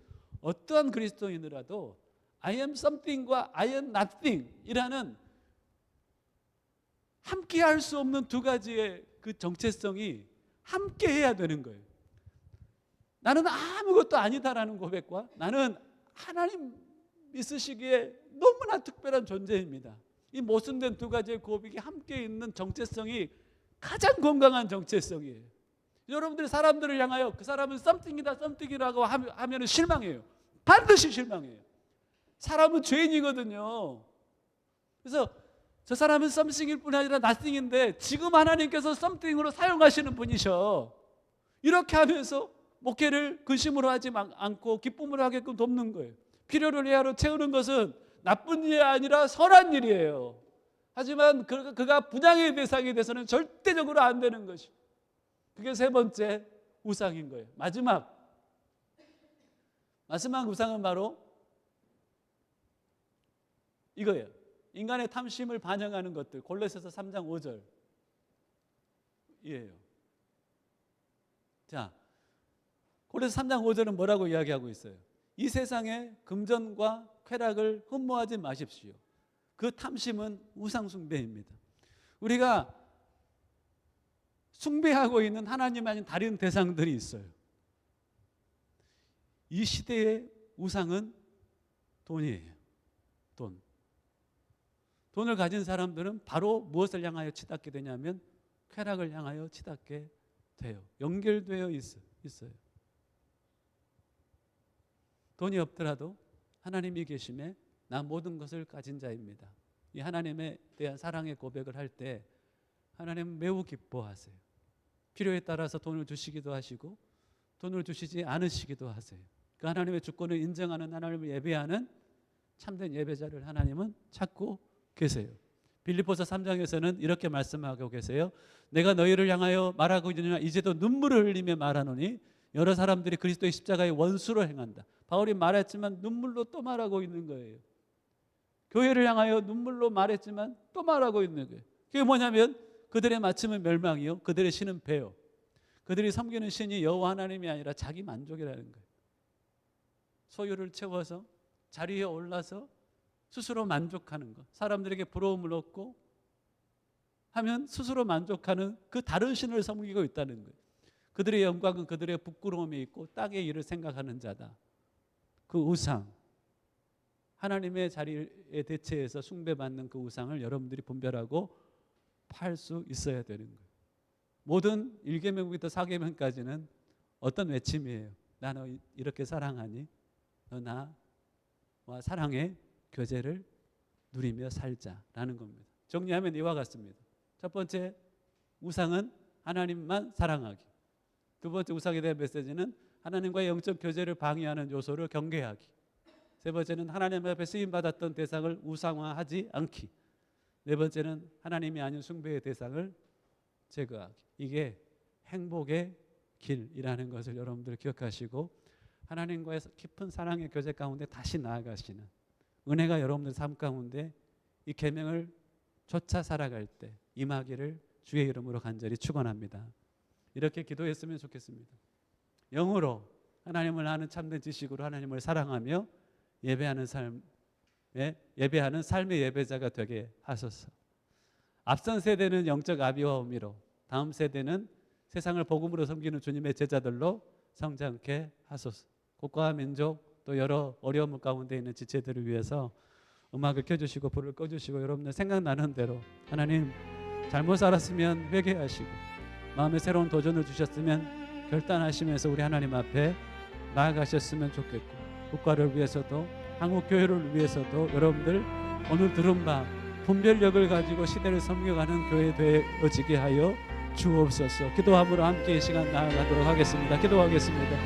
어떠한 그리스도인이라도 I am something과 I am nothing 이라는 함께 할 수 없는 두 가지의 그 정체성이 함께 해야 되는 거예요. 나는 아무것도 아니다라는 고백과 나는 하나님 있으시기에 너무나 특별한 존재입니다. 이 모순된 두 가지의 고백이 함께 있는 정체성이 가장 건강한 정체성이에요. 여러분들이 사람들을 향하여 그 사람은 something이다 something이라고 하면 실망해요. 반드시 실망해요. 사람은 죄인이거든요. 그래서 저 사람은 something일 뿐 아니라 nothing인데 지금 하나님께서 something으로 사용하시는 분이셔. 이렇게 하면서 목회를 근심으로 하지 않고 기쁨으로 하게끔 돕는 거예요. 필요를 예하로 채우는 것은 나쁜 일이 아니라 선한 일이에요. 하지만 그가 분양의 대상이 돼서는 절대적으로 안 되는 것이. 그게 세 번째 우상인 거예요. 마지막 우상은 바로 이거예요. 인간의 탐심을 반영하는 것들. 골로새서 3장 5절이에요. 자, 골로새 3장 5절은 뭐라고 이야기하고 있어요? 이 세상의 금전과 쾌락을 흠모하지 마십시오. 그 탐심은 우상 숭배입니다. 우리가 숭배하고 있는 하나님 아닌 다른 대상들이 있어요. 이 시대의 우상은 돈이에요. 돈을 가진 사람들은 바로 무엇을 향하여 치닫게 되냐면 쾌락을 향하여 치닫게 돼요. 연결되어 있어요. 돈이 없더라도 하나님이 계심에 나 모든 것을 가진 자입니다. 이 하나님에 대한 사랑의 고백을 할 때 하나님은 매우 기뻐하세요. 필요에 따라서 돈을 주시기도 하시고 돈을 주시지 않으시기도 하세요. 그 하나님의 주권을 인정하는 하나님을 예배하는 참된 예배자를 하나님은 찾고 계세요. 빌립보서 3장에서는 이렇게 말씀하고 계세요. 내가 너희를 향하여 말하고 있느냐 이제도 눈물을 흘리며 말하노니 여러 사람들이 그리스도의 십자가의 원수로 행한다. 바울이 말했지만 눈물로 또 말하고 있는 거예요. 교회를 향하여 눈물로 말했지만 또 말하고 있는 거예요. 그게 뭐냐면 그들의 마침은 멸망이요 그들의 신은 배요. 그들이 섬기는 신이 여호와 하나님이 아니라 자기 만족이라는 거예요. 소유를 채워서 자리에 올라서 스스로 만족하는 것, 사람들에게 부러움을 얻고 하면 스스로 만족하는 그 다른 신을 섬기고 있다는 거예요. 그들의 영광은 그들의 부끄러움이 있고 땅의 일을 생각하는 자다. 그 우상, 하나님의 자리에 대체해서 숭배받는 그 우상을 여러분들이 분별하고 팔 수 있어야 되는 거예요. 모든 1계명부터 4계명까지는 어떤 외침이에요? 나 너 이렇게 사랑하니? 너 나와 사랑의 교제를 누리며 살자라는 겁니다. 정리하면 이와 같습니다. 첫 번째 우상은 하나님만 사랑하기. 두 번째 우상에 대한 메시지는 하나님과의 영적 교제를 방해하는 요소를 경계하기. 세 번째는 하나님 앞에 쓰임받았던 대상을 우상화하지 않기. 네 번째는 하나님이 아닌 숭배의 대상을 제거하기. 이게 행복의 길이라는 것을 여러분들 기억하시고 하나님과의 깊은 사랑의 교제 가운데 다시 나아가시는 은혜가 여러분들 삶 가운데 이 계명을 쫓아 살아갈 때 임하기를 주의 이름으로 간절히 축원합니다. 이렇게 기도했으면 좋겠습니다. 영으로 하나님을 아는 참된 지식으로 하나님을 사랑하며 예배하는 삶의 예배자가 되게 하소서. 앞선 세대는 영적 아비와 어미로, 다음 세대는 세상을 복음으로 섬기는 주님의 제자들로 성장케 하소서. 국가와 민족 또 여러 어려움 가운데 있는 지체들을 위해서 음악을 켜주시고 불을 꺼주시고 여러분들 생각나는 대로 하나님 잘못 살았으면 회개하시고 마음에 새로운 도전을 주셨으면 결단하시면서 우리 하나님 앞에 나아가셨으면 좋겠고, 국가를 위해서도 한국 교회를 위해서도 여러분들 오늘 들은 밤 분별력을 가지고 시대를 섬겨가는 교회 되어지게 하여 주옵소서. 기도함으로 함께 이 시간 나아가도록 하겠습니다. 기도하겠습니다.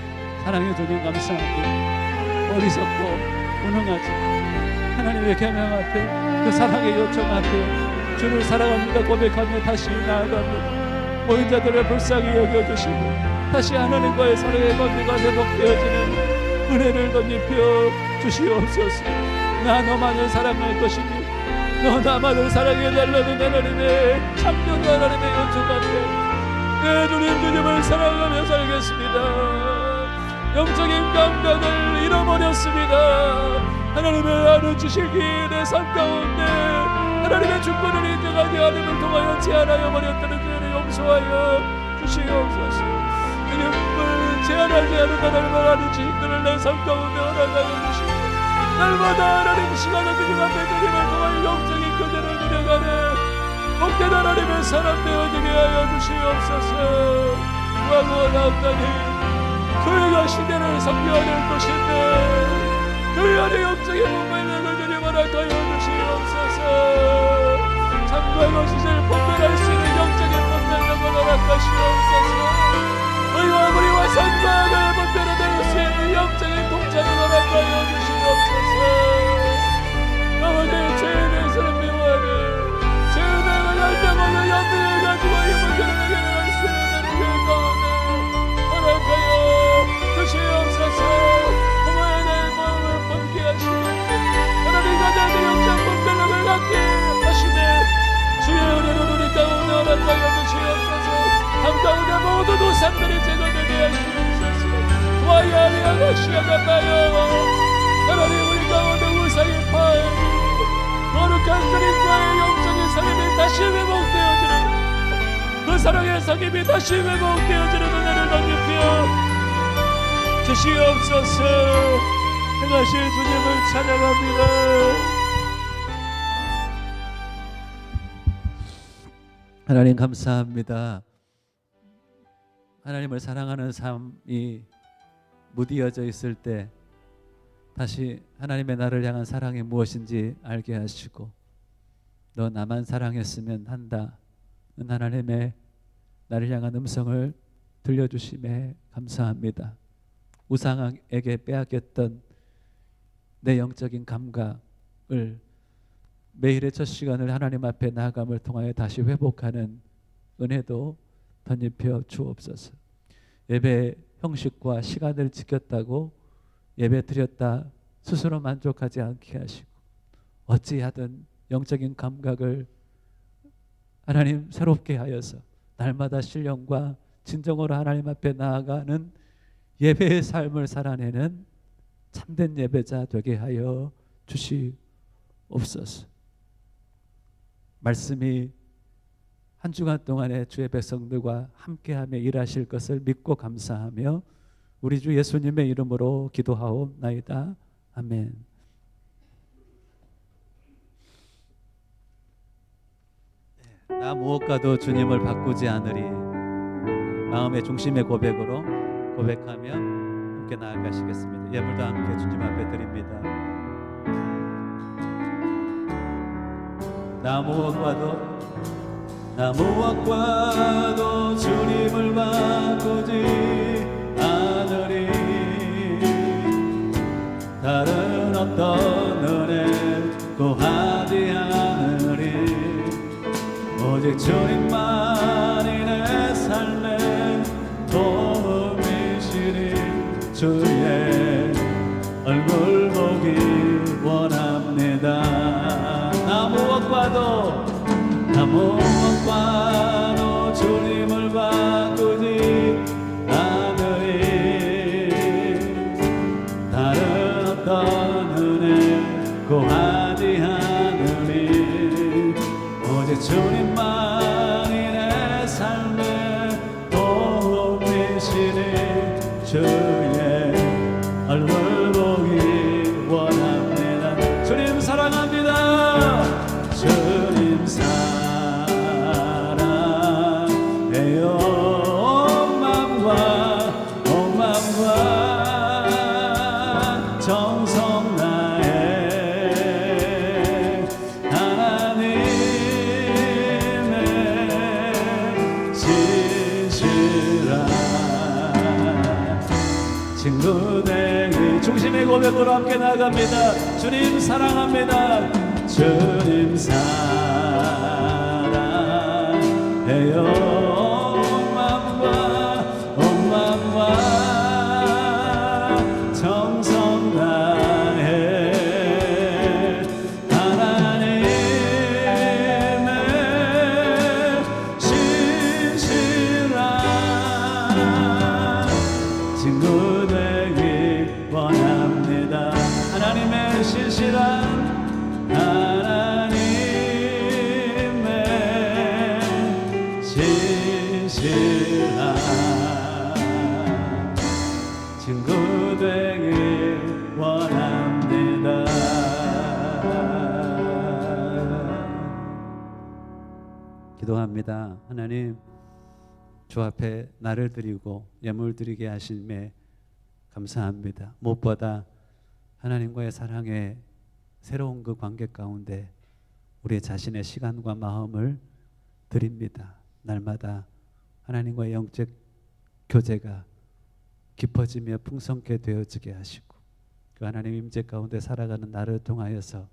사랑해 주님 감사합니다. 어리석고 무능하지 하나님의 계명 앞에 그 사랑의 요청 앞에 주를 사랑합니다 고백하며 다시 나아갑니다. 모인 자들을 불쌍히 여겨주시고 다시 하나님과의 사랑의 관계가 회복되어지는 은혜를 덧입혀 주시옵소서. 나 너만을 사랑할 것이니 너 나만을 사랑해달라는 하나님의 참된 하나님의 요청 앞에 내 주님을 사랑하며 살겠습니다. 영적인 감각을 잃어버렸습니다. 하나님의 아는 지식이 내 삶 가운데 하나님의 주권을 인정하지 않음을 통하여 제한하여 버렸다는 죄를 용서하여 주시옵소서. 주님을 제한하지 않은 하나님을 아는 지식들을 내 삶 가운데 허락하여 주시고 날마다 하나님 시간을 주님 앞에 주님을 통하여 영적인 교제를 누려가는 복된 하나님의 사람 되어지게 하여 주시옵소서. 과거와 나옵다니 교회가 시대를 섬겨야 될 것인데 교회 안에 영적인 분별력을 주님 허락하여 주시옵소서. 참과거 시절 분별할 수 있는 영적인 분별력을 허락하시옵소서. 의와 무리와 선과 악을 분별해낼 수 있는 영적인 동작을 허락하여 주시옵소서. 아버지 죄에 대해서는 미워하는 죄에 대한 열정을 연민을 가지고 이 문제를 해결할 수 있는 그 가운데 허락하여 주시옵소서. 부모에 대한 마음을 품게 하시고 하나님 자녀의 영적 분별력을 갖게 하시네 주의 은혜로 우리 가운데 허락하여 주시옵소서. 삶 가운데 모든 우상들이 제거되게 하시옵소서. 도와야 하리하고 시야가봐요. 하나님 우리 가운데 우상이 파하니 거룩한 주님과의 영적인 사귐이 다시 회복되어지는 그 사랑의 사귐이 다시 회복되어지는 은혜를 덧입혀 주시옵소서. 행하실 주님을 찬양합니다. 하나님 감사합니다. 하나님을 사랑하는 삶이 무디어져 있을 때 다시 하나님의 나를 향한 사랑이 무엇인지 알게 하시고 너 나만 사랑했으면 한다 하나님의 나를 향한 음성을 들려주심에 감사합니다. 우상에게 빼앗겼던 내 영적인 감각을 매일의 첫 시간을 하나님 앞에 나아감을 통하여 다시 회복하는 은혜도 덧입혀 주옵소서. 예배 형식과 시간을 지켰다고 예배 드렸다 스스로 만족하지 않게 하시고 어찌하든 영적인 감각을 하나님 새롭게 하여서 날마다 신령과 진정으로 하나님 앞에 나아가는 예배의 삶을 살아내는 참된 예배자 되게 하여 주시옵소서. 말씀이 한 주간 동안에 주의 백성들과 함께하며 일하실 것을 믿고 감사하며 우리 주 예수님의 이름으로 기도하옵나이다. 아멘. 나 무엇과도 주님을 바꾸지 않으리. 마음의 중심의 고백으로 고백하며 함께 나아가시겠습니다. 예물도 함께 주님 앞에 드립니다. 나 무엇과도 주님을 바꾸지 않으리. 다른 어떤 은혜 구하지 않으리. 오직 주님만이 내 삶의 도움이시니 주의 얼굴 보기 원합니다. 원합니다. 나무옥과도 주님을 바꾸지 않으리. 다른 어떤 은혜 구하지 않으리. 오직 주님만이 내 삶의 도움이시니 주의 얼굴 보기 원합니다. 주님 사랑합니다. 주님 사랑해요. 온 맘과 정성 다해 하나님의 진실한 친구 되기. 중심의 고백으로 함께 나갑니다. 주님 사랑합니다. 주님 사랑해요. 온 맘과 정성 다해 하나님의 신실한 친구 되기 원합니다. 하나님의 신실한 신실한 친구 되길 원합니다. 기도합니다. 하나님, 주 앞에 나를 드리고 예물 드리게 하심에 감사합니다. 무엇보다 하나님과의 사랑의 새로운 그 관계 가운데 우리 자신의 시간과 마음을 드립니다. 날마다 하나님과의 영적 교제가 깊어지며 풍성케 되어지게 하시고 그 하나님 임재 가운데 살아가는 나를 통하여서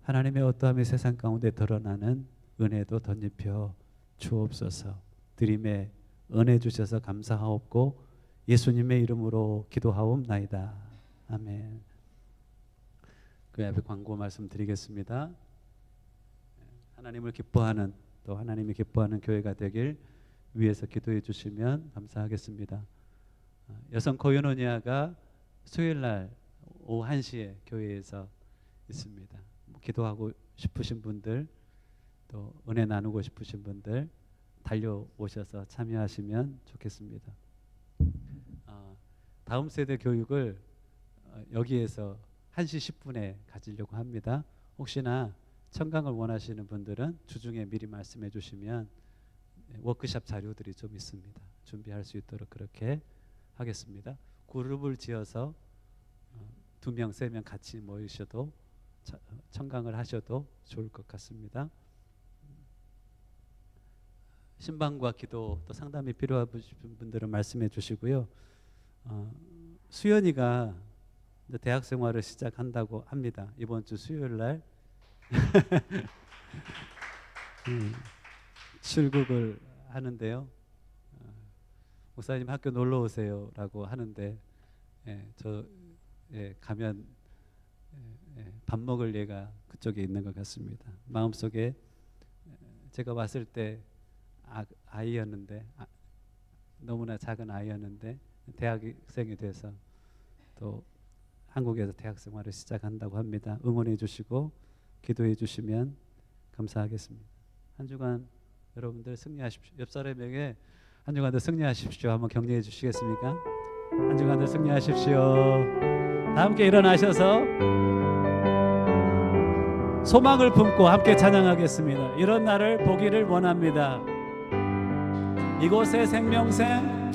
하나님의 어떠함이 세상 가운데 드러나는 은혜도 덧입혀 주옵소서. 드림에 은혜 주셔서 감사하옵고 예수님의 이름으로 기도하옵나이다. 아멘. 그 앞에 광고 말씀드리겠습니다. 하나님을 기뻐하는 또 하나님이 기뻐하는 교회가 되길 위해서 기도해 주시면 감사하겠습니다. 여성 코이노니아가 수요일날 오후 1시에 교회에서 있습니다. 기도하고 싶으신 분들 또 은혜 나누고 싶으신 분들 달려오셔서 참여하시면 좋겠습니다. 다음 세대 교육을 여기에서 1시 10분에 가지려고 합니다. 혹시나 청강을 원하시는 분들은 주중에 미리 말씀해 주시면 워크숍 자료들이 좀 있습니다. 준비할 수 있도록 그렇게 하겠습니다. 그룹을 지어서 2명, 3명 같이 모이셔도 청강을 하셔도 좋을 것 같습니다. 신방과 기도 또 상담이 필요하신 분들은 말씀해 주시고요. 수연이가 대학 생활을 시작한다고 합니다. 이번 주 수요일 날 출국을 하는데요. 목사님 학교 놀러 오세요라고 하는데 가면 밥 먹을 예가 그쪽에 있는 것 같습니다. 마음속에 제가 왔을 때 아이였는데 너무나 작은 아이였는데 대학생이 돼서 또 한국에서 대학 생활을 시작한다고 합니다. 응원해 주시고 기도해 주시면 감사하겠습니다. 한 주간 여러분들 승리하십시오. 옆 사람에게 한 주간도 승리하십시오. 한번 격려해 주시겠습니까? 한 주간도 승리하십시오. 다 함께 일어나셔서 소망을 품고 함께 찬양하겠습니다. 이런 날을 보기를 원합니다. 이곳에 생명샘,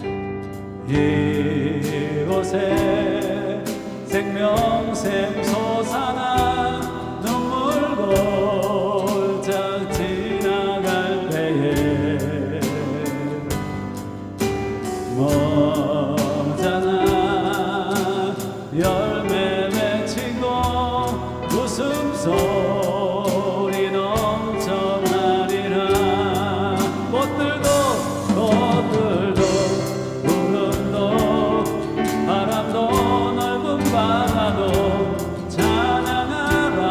이곳에 생명샘 솟아나 눈물 골짝 지나갈 때에 머잖아 열매 맺히고 웃음소리 넘쳐나리라. 꽃들도 구름도 바람도 넓은 바다도 찬양하라.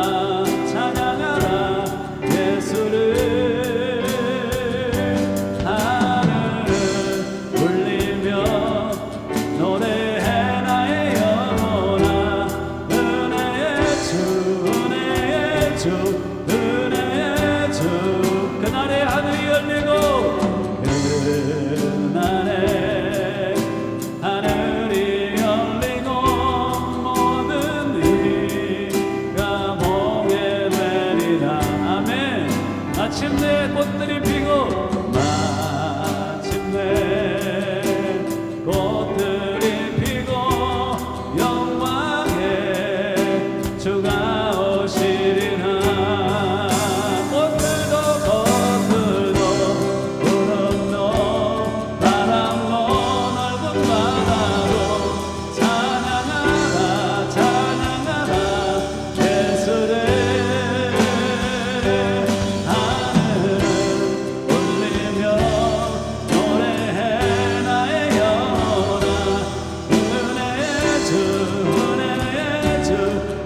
주 은혜의 주 그날에 하늘이 열리고 그날에 하늘이 열리고 모든 이가 보게 되리라. 아멘. 마침내 꽃들이 피고 마침내 꽃들이 피고 영광의 주가 오시리라. 꽃들도 구름도 바람도 넓은 바다도 찬양하라 찬양하라 예수를. 하늘은 울리며 노래해 나의 영혼아. 은혜의 주 은혜의 주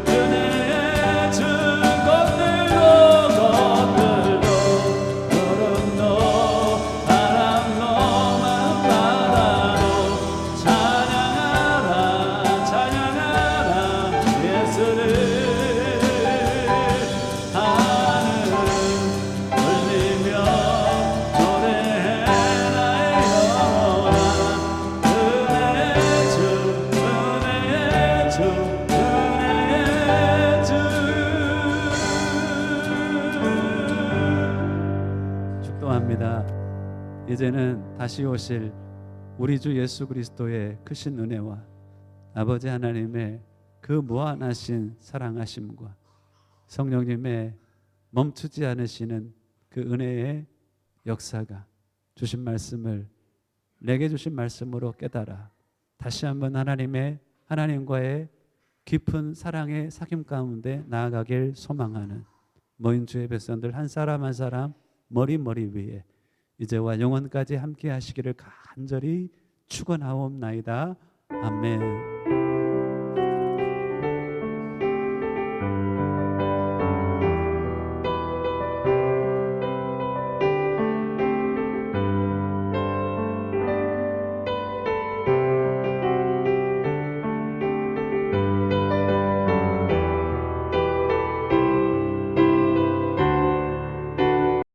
은혜의 주. 꽃들도 구름도 바람도 마른 바다도 찬양하라 찬양하라 예수를. 하늘은 울리며 노래해 나의 영혼아. 은혜의 주 은혜의 주 은혜의 주. 축도합니다. 이제는 다시 오실 우리 주 예수 그리스도의 크신 은혜와 아버지 하나님의 그 무한하신 사랑하심과 성령님의 멈추지 않으시는 그 은혜의 역사가 주신 말씀을 내게 주신 말씀으로 깨달아 다시 한번 하나님과의 깊은 사랑의 사귐 가운데 나아가길 소망하는 모인 주의 백성들 한 사람 한 사람 머리 위에 이제와 영원까지 함께 하시기를 간절히 축원하옵나이다. 아멘.